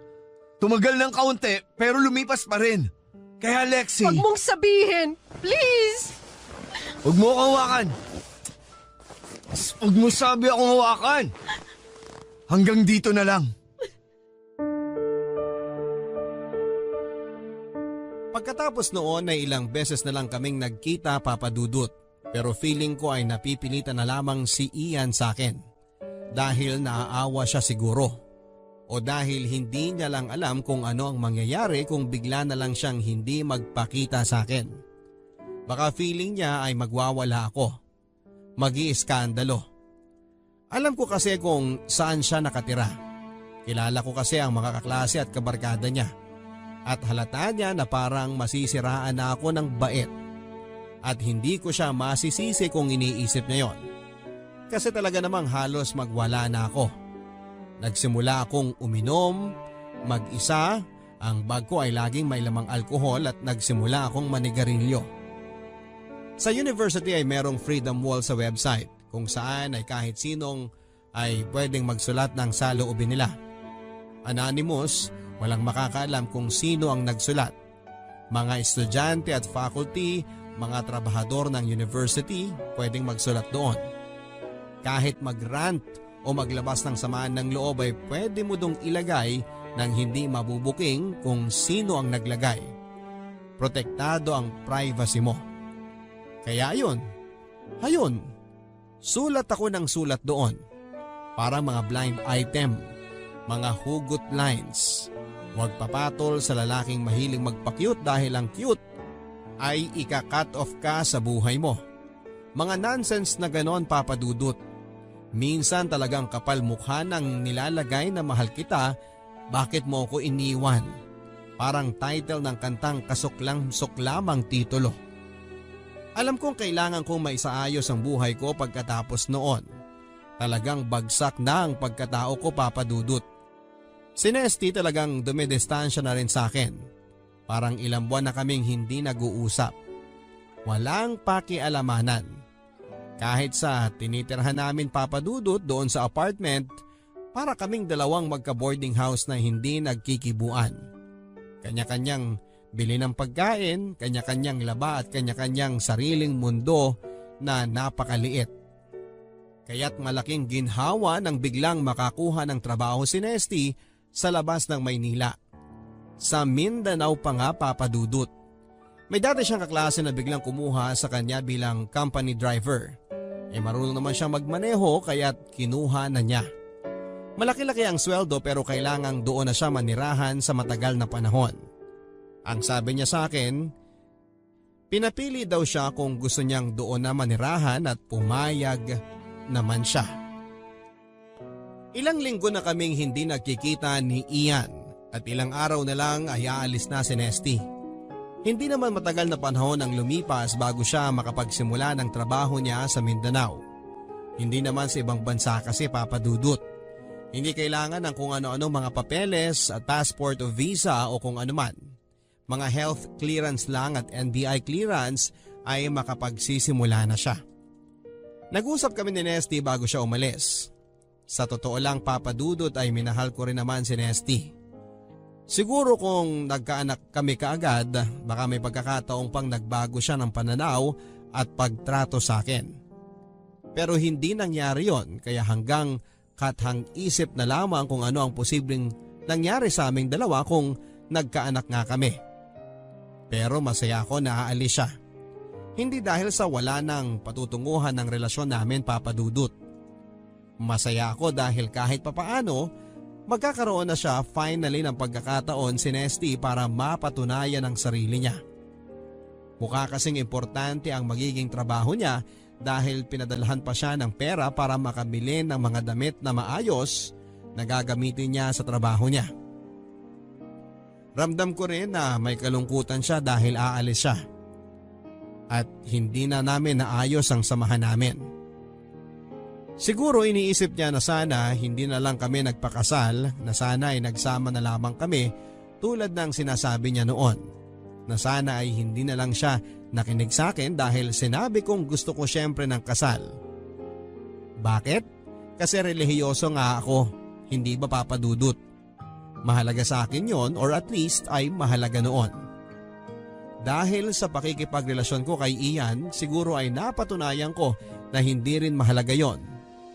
Tumagal ng kaunti, pero lumipas pa rin. Kaya Lexi... Huwag mong sabihin. Please! Huwag mo akong hawakan. Huwag mo sabi akong hawakan. Hanggang dito na lang. Pagkatapos noon ay ilang beses na lang kaming nagkita, Papa Dudut. Pero feeling ko ay napipilitan na lamang si Ian sa akin. Dahil naaawa siya siguro. O dahil hindi niya lang alam kung ano ang mangyayari kung bigla na lang siyang hindi magpakita sa akin. Baka feeling niya ay magwawala ako. Mag-iiskandalo. Alam ko kasi kung saan siya nakatira. Kilala ko kasi ang mga kaklase at kabarkada niya. At halata niya na parang masisiraan na ako ng bait. At hindi ko siya masisisi kung iniisip niya yon. Kasi talaga namang halos magwala na ako. Nagsimula akong uminom, mag-isa, ang bag ko ay laging may lamang alkohol at nagsimula akong manigarilyo. Sa university ay merong freedom wall sa website kung saan ay kahit sinong ay pwedeng magsulat ng saloobin nila. Anonymous, walang makakaalam kung sino ang nagsulat. Mga estudyante at faculty, mga trabahador ng university pwedeng magsulat doon. Kahit mag-rant o maglabas ng samaan ng loob ay pwede mo dong ilagay nang hindi mabubuking kung sino ang naglagay. Protektado ang privacy mo. Kaya ayun, sulat ako ng sulat doon. Para mga blind item, mga hugot lines. Huwag papatol sa lalaking mahiling magpa-cute dahil ang cute ay ika-cut off ka sa buhay mo. Mga nonsense na ganon, Papa Dudut. Minsan talagang kapal mukha nang nilalagay na mahal kita, bakit mo ko iniwan? Parang title ng kantang kasuklang-suklamang titulo. Alam kong kailangan kong maisaayos ang buhay ko pagkatapos noon. Talagang bagsak na ang pagkatao ko, Papa Dudut. Si Nesty talagang dumidistansya na rin sa akin. Parang ilang buwan na kaming hindi nag-uusap. Walang pakialamanan. Kahit sa tinitirhan namin, Papa Dudut, doon sa apartment, para kaming dalawang magka-boarding house na hindi nagkikibuan. Kanya-kanyang bili ng pagkain, kanya-kanyang laba at kanya-kanyang sariling mundo na napakaliit. Kaya't malaking ginhawa nang biglang makakuha ng trabaho si Nesty sa labas ng Maynila. Sa Mindanao pa nga, Papa Dudut. May dati siyang kaklase na biglang kumuha sa kanya bilang company driver. Marunong naman siyang magmaneho kaya't kinuha na niya. Malaki-laki ang sweldo pero kailangang doon na siya manirahan sa matagal na panahon. Ang sabi niya sa akin, pinapili daw siya kung gusto niyang doon na manirahan at pumayag naman siya. Ilang linggo na kaming hindi nagkikita ni Ian at ilang araw na lang ay aalis na si Nesty. Hindi naman matagal na panahon ang lumipas bago siya makapagsimula ng trabaho niya sa Mindanao. Hindi naman sa ibang bansa kasi, Papa Dudut. Hindi kailangan ng kung ano-ano mga papeles at passport o visa o kung ano man. Mga health clearance lang at NBI clearance ay makapagsisimula na siya. Nag-usap kami ni Nesty bago siya umalis. Sa totoo lang, Papa Dudut, ay minahal ko rin naman si Nesty. Siguro kung nagkaanak kami kaagad, baka may pagkakataong pang nagbago siya ng pananaw at pagtrato sa akin. Pero hindi nangyari yon, kaya hanggang kathang isip na lamang kung ano ang posibleng nangyari sa aming dalawa kung nagkaanak nga kami. Pero masaya ako na aalis siya. Hindi dahil sa wala nang patutunguhan ng relasyon namin, Papa Dudut. Masaya ako dahil kahit papaano, magkakaroon na siya finally ng pagkakataon si Nesty para mapatunayan ang sarili niya. Mukha kasing importante ang magiging trabaho niya dahil pinadalhan pa siya ng pera para makabili ng mga damit na maayos na gagamitin niya sa trabaho niya. Ramdam ko rin na may kalungkutan siya dahil aalis siya. At hindi na namin naayos ang samahan namin. Siguro iniisip niya na sana hindi na lang kami nagpakasal, na sana ay nagsama na lamang kami tulad ng sinasabi niya noon. Na sana ay hindi na lang siya nakinig sa akin dahil sinabi kong gusto ko syempre ng kasal. Bakit? Kasi relihiyoso nga ako, hindi ba, Papa Dudut? Mahalaga sa akin yon, or at least ay mahalaga noon. Dahil sa pakikipagrelasyon ko kay Ian, siguro ay napatunayan ko na hindi rin mahalaga yon,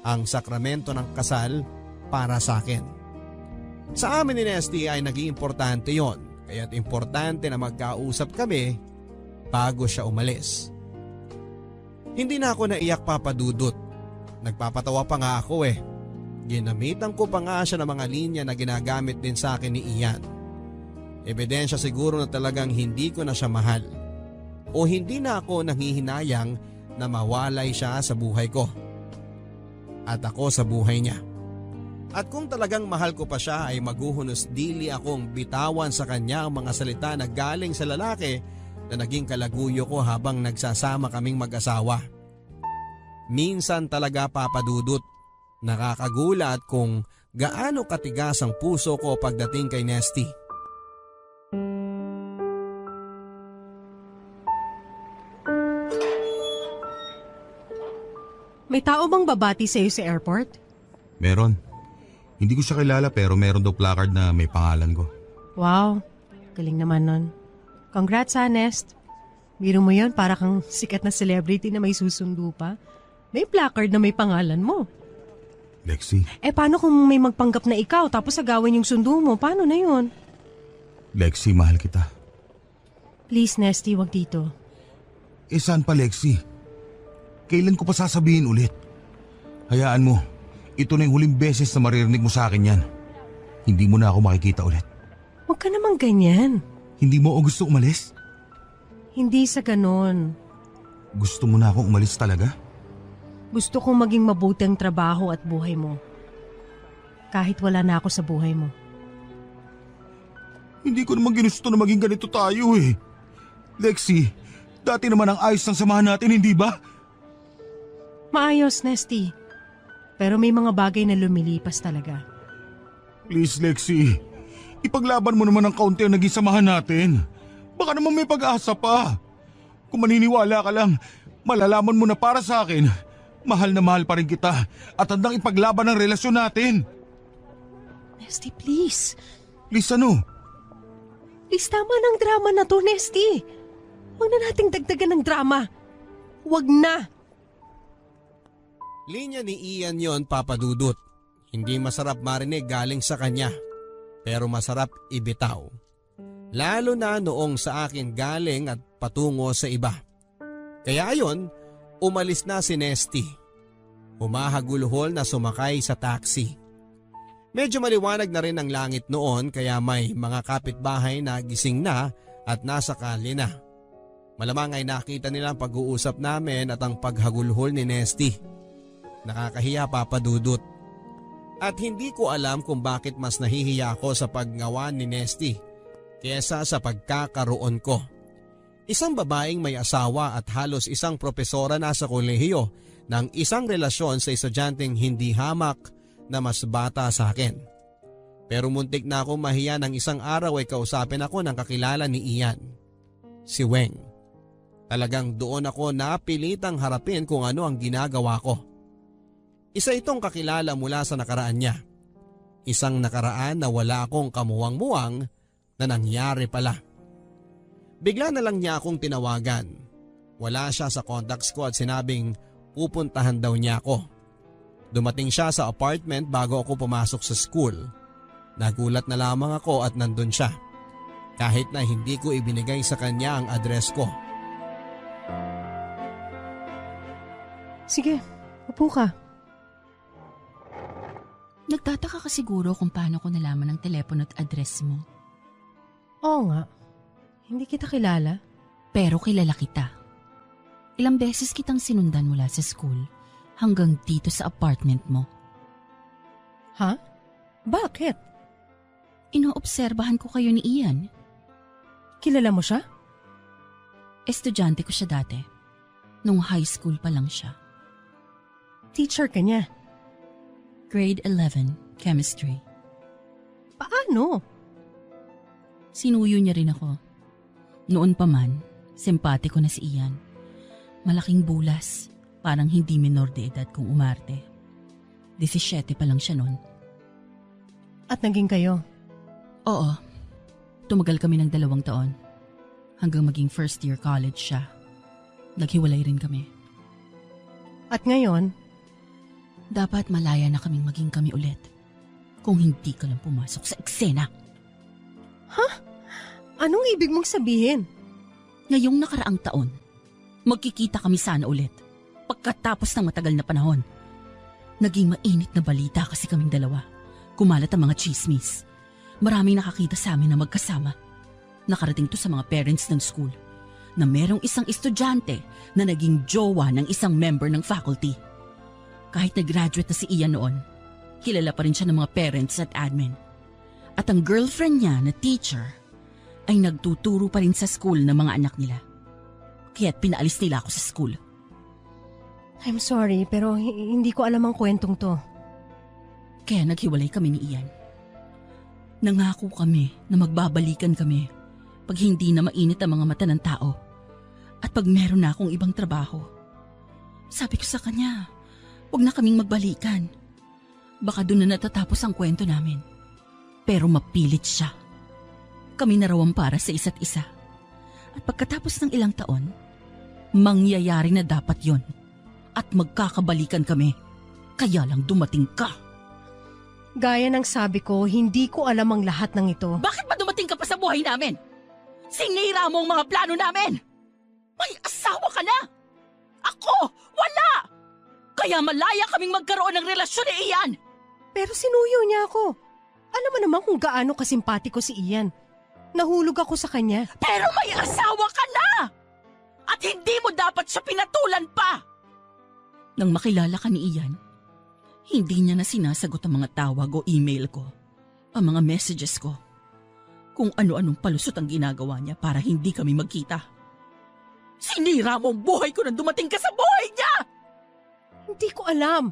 ang sakramento ng kasal para sa akin. Sa amin ni Nesty ay naging importante yon, kaya't importante na magkausap kami bago siya umalis. Hindi na ako naiyak, Papa Dudut. Nagpapatawa pa nga ako . Ginamitan ko pa nga siya ng mga linya na ginagamit din sa akin ni Ian. Ebidensya siguro na talagang hindi ko na siya mahal. O hindi na ako nanghihinayang na mawalay siya sa buhay ko. At ako sa buhay niya. At kung talagang mahal ko pa siya ay maghuhunos dili akong bitawan sa kanya ang mga salita na galing sa lalaki na naging kalaguyo ko habang nagsasama kaming mag-asawa. Minsan talaga, Papa Dudut, nakakagulat kung gaano katigas ang puso ko pagdating kay Nesty. May tao bang babati sa'yo sa airport? Meron. Hindi ko siya kilala pero meron daw placard na may pangalan ko. Wow, galing naman nun. Congrats, Nest. Biro mo yun, para kang sikat na celebrity na may susundo pa. May placard na may pangalan mo. Lexi. Paano kung may magpanggap na ikaw tapos agawin yung sundo mo? Paano na yun? Lexi, mahal kita. Please, Nesty, wag dito. Saan pa, Lexi? Kailan ko pa sasabihin ulit? Hayaan mo, ito na yung huling beses na maririnig mo sa akin yan. Hindi mo na ako makikita ulit. Huwag ka namang ganyan. Hindi mo o gusto umalis? Hindi sa ganon. Gusto mo na akong umalis talaga? Gusto kong maging mabuti ang trabaho at buhay mo. Kahit wala na ako sa buhay mo. Hindi ko naman ginusto na maging ganito tayo eh. Lexi, dati naman ang ayos ng samahan natin, hindi ba? Maayos, Nesty. Pero may mga bagay na lumilipas talaga. Please, Lexi. Ipaglaban mo naman ng kaunti ang naging samahan natin. Baka naman may pag-asa pa. Kung maniniwala ka lang, malalaman mo na para sa akin, mahal na mahal pa rin kita at handang ipaglaban ang relasyon natin. Nesty, please. Please ano? Please, tama ng drama na to, Nesty. Huwag na nating dagdagan ng drama. Huwag na. Linya ni Ian yon, Papa Dudut. Hindi masarap marinig galing sa kanya, pero masarap ibitaw. Lalo na noong sa akin galing at patungo sa iba. Kaya ayon, umalis na si Nesty. Humahagulhol na sumakay sa taxi. Medyo maliwanag na rin ang langit noon kaya may mga kapitbahay na gising na at nasa kalye na. Malamang ay nakita nila ang pag-uusap namin at ang paghagulhol ni Nesty. Nakakahiya, Papa Dudut. At hindi ko alam kung bakit mas nahihiya ako sa paggawa ni Nesty kesa sa pagkakaroon ko. Isang babaeng may asawa at halos isang propesora na sa kolehiyo ng isang relasyon sa estudyanteng hindi hamak na mas bata sa akin. Pero muntik na akong mahiya ng isang araw ay kausapin ako ng kakilala ni Ian. Si Weng. Talagang doon ako napilitang harapin kung ano ang ginagawa ko. Isa itong kakilala mula sa nakaraan niya. Isang nakaraan na wala akong kamuwang-muwang na nangyari pala. Bigla na lang niya akong tinawagan. Wala siya sa contacts ko at sinabing pupuntahan daw niya ako. Dumating siya sa apartment bago ako pumasok sa school. Nagulat na lamang ako at nandun siya. Kahit na hindi ko ibinigay sa kanya ang address ko. Sige, upo ka. Nagtataka ka siguro kung paano ko nalaman ang telepono at address mo. Oo nga. Hindi kita kilala. Pero kilala kita. Ilang beses kitang sinundan mula sa school hanggang dito sa apartment mo. Ha? Bakit? Inoobserbahan ko kayo ni Ian. Kilala mo siya? Estudyante ko siya dati. Nung high school pa lang siya. Teacher ka niya. Grade 11, chemistry. Paano? Sinuyo niya rin ako. Noon pa man, simpatiko na si Ian. Malaking bulas, parang hindi minor de edad kung umarte. 17 pa lang siya noon. At naging kayo? Oo. Tumagal kami ng 2 taon. Hanggang maging first year college siya. Naghiwalay rin kami. At ngayon? Dapat malaya na kaming maging kami ulit. Kung hindi ka lang pumasok sa eksena. Ha? Anong ibig mong sabihin? Ngayong nakaraang taon, magkikita kami sana ulit. Pagkatapos ng matagal na panahon. Naging mainit na balita kasi kaming dalawa. Kumalat ang mga chismis. Maraming nakakita sa amin na magkasama. Nakarating to sa mga parents ng school na merong isang estudyante na naging jowa ng isang member ng faculty. Kahit nag-graduate na si Ian noon, kilala pa rin siya ng mga parents at admin. At ang girlfriend niya na teacher ay nagtuturo pa rin sa school ng mga anak nila. Kaya't pinaalis nila ako sa school. I'm sorry, pero hindi ko alam ang kwentong to. Kaya naghiwalay kami ni Ian. Nangako kami na magbabalikan kami pag hindi na mainit ang mga mata ng tao at pag meron na akong ibang trabaho. Sabi ko sa kanya, huwag na kaming magbalikan. Baka doon na natatapos ang kwento namin. Pero mapilit siya. Kami na raw ang para sa isa't isa. At pagkatapos ng ilang taon, mangyayari na dapat yon. At magkakabalikan kami. Kaya lang dumating ka. Gaya ng sabi ko, hindi ko alam ang lahat ng ito. Bakit ba dumating ka pa sa buhay namin? Sinira mo ang mga plano namin. May asawa ka na. Ako, wala. Kaya malaya kaming magkaroon ng relasyon ni Ian. Pero sinuyo niya ako. Alam mo naman kung gaano kasimpatiko si Ian. Nahulog ako sa kanya. Pero may asawa ka na! At hindi mo dapat siya pinatulan pa! Nang makilala ka ni Ian, hindi niya na sinasagot ang mga tawag o email ko, ang mga messages ko, kung ano-anong palusot ang ginagawa niya para hindi kami magkita. Sinira mo ang buhay ko nang dumating ka sa buhay niya! Hindi ko alam.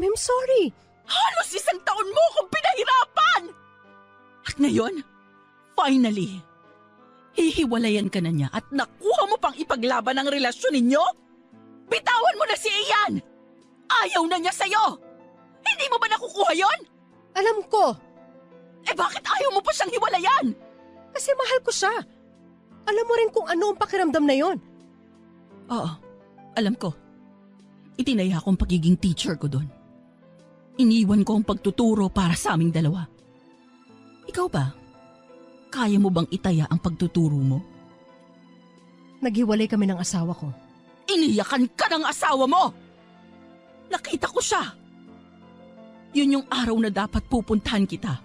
I'm sorry. Halos 1 taon mo akong pinahirapan! At ngayon, finally, hihiwalayan ka na niya at nakuha mo pang ipaglaban ang relasyon ninyo? Bitawan mo na si Ian! Ayaw na niya sa'yo! Hindi mo ba nakukuha yon? Alam ko. Eh bakit ayaw mo pa siyang hiwalayan? Kasi mahal ko siya. Alam mo rin kung ano ang pakiramdam na yon. Oo, alam ko. Itinaya ko ang pagiging teacher ko doon. Iniwan ko ang pagtuturo para sa aming dalawa. Ikaw ba? Kaya mo bang itaya ang pagtuturo mo? Naghiwalay kami ng asawa ko. Iniyakan ka ng asawa mo! Nakita ko siya. Yun yung araw na dapat pupuntahan kita.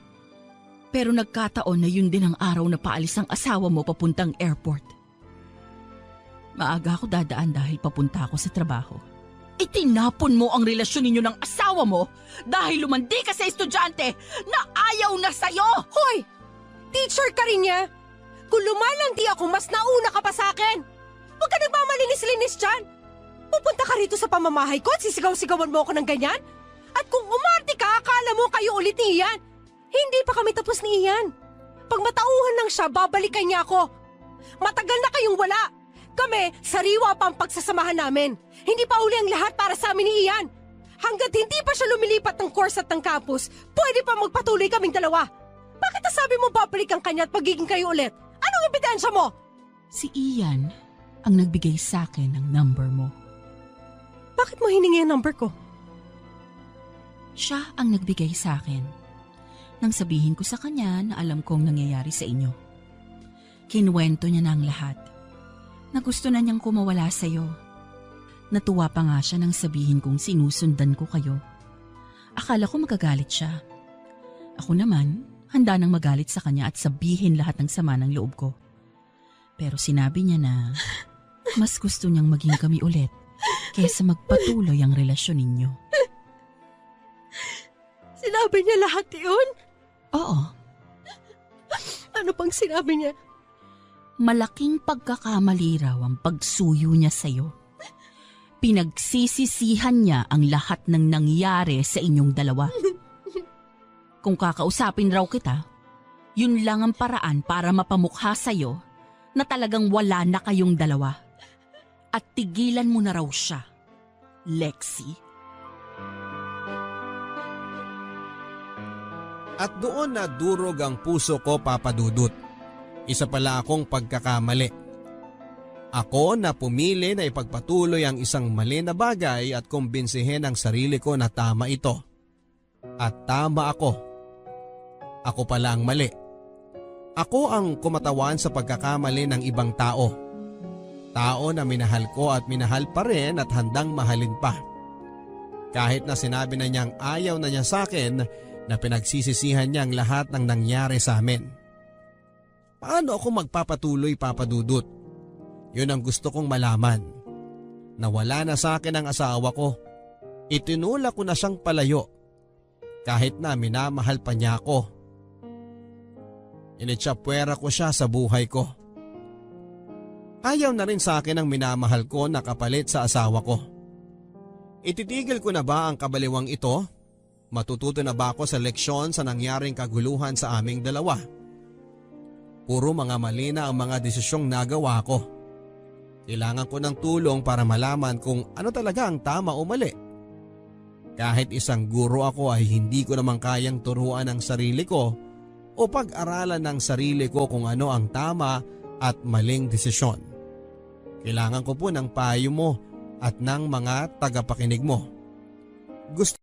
Pero nagkataon na yun din ang araw na paalis ang asawa mo papuntang airport. Maaga ako dadaan dahil papunta ako sa trabaho. Itinapon mo ang relasyon ninyo ng asawa mo dahil lumandi ka sa estudyante na ayaw na sa'yo! Hoy! Teacher ka rin niya! Kung lumalandi ako, mas nauna ka pa sa akin! Huwag ka nagmamalinis-linis dyan! Pupunta ka rito sa pamamahay ko at sisigaw-sigawan mo ako ng ganyan? At kung umarte ka, akala mo kayo ulit ni Ian? Hindi pa kami tapos ni Ian. Pag matauhan lang siya, babalikan niya ako. Matagal na kayong wala. Kami, sariwa pa ang pagsasamahan namin. Hindi pa uli ang lahat para sa amin ni Ian. Hanggat hindi pa siya lumilipat ng course at ng campus, pwede pa magpatuloy kaming dalawa. Bakit nasabi mo babalikan kanya at pagiging kayo ulit? Anong ebidensya mo? Si Ian ang nagbigay sa akin ng number mo. Bakit mo hiningi ang number ko? Siya ang nagbigay sa akin. Nang sabihin ko sa kanya na alam kong nangyayari sa inyo. Kinuwento niya na ang lahat. Na gusto na niyang kumawala sa'yo. Natuwa pa nga siya nang sabihin kong sinusundan ko kayo. Akala ko magagalit siya. Ako naman, handa nang magalit sa kanya at sabihin lahat ng sama ng loob ko. Pero sinabi niya na mas gusto niyang maging kami ulit kaysa magpatuloy ang relasyon ninyo. Sinabi niya lahat yun? Oo. Ano pang sinabi niya? Malaking pagkakamali raw ang pagsuyo niya sa'yo. Pinagsisisihan niya ang lahat ng nangyari sa inyong dalawa. Kung kakausapin raw kita, yun lang ang paraan para mapamukha sa'yo na talagang wala na kayong dalawa. At tigilan mo na raw siya, Lexie. At doon na durog ang puso ko, Papa Dudut. Isa pala akong pagkakamali. Ako na pumili na ipagpatuloy ang isang mali na bagay at kumbinsihin ang sarili ko na tama ito. At tama ako. Ako pala ang mali. Ako ang kumatawan sa pagkakamali ng ibang tao. Tao na minahal ko at minahal pa rin at handang mahalin pa. Kahit na sinabi na niyang ayaw na niya sa akin, na pinagsisisihan niya ang lahat ng nangyari sa amin. Paano ako magpapatuloy, Papa Dudut? Yun ang gusto kong malaman. Nawala na sa akin ang asawa ko. Itinulak ko na siyang palayo. Kahit na minamahal pa niya ako. Initsapwera ko siya sa buhay ko. Ayaw na rin sa akin ang minamahal ko na kapalit sa asawa ko. Ititigil ko na ba ang kabaliwang ito? Matututo na ba ako sa leksyon sa nangyaring kaguluhan sa aming dalawa? Puro mga mali na ang mga desisyong nagawa ko. Kailangan ko ng tulong para malaman kung ano talaga ang tama o mali. Kahit isang guro ako ay hindi ko naman kayang turuan ang sarili ko o pag-aralan ng sarili ko kung ano ang tama at maling desisyon. Kailangan ko po ng payo mo at ng mga tagapakinig mo. Gusto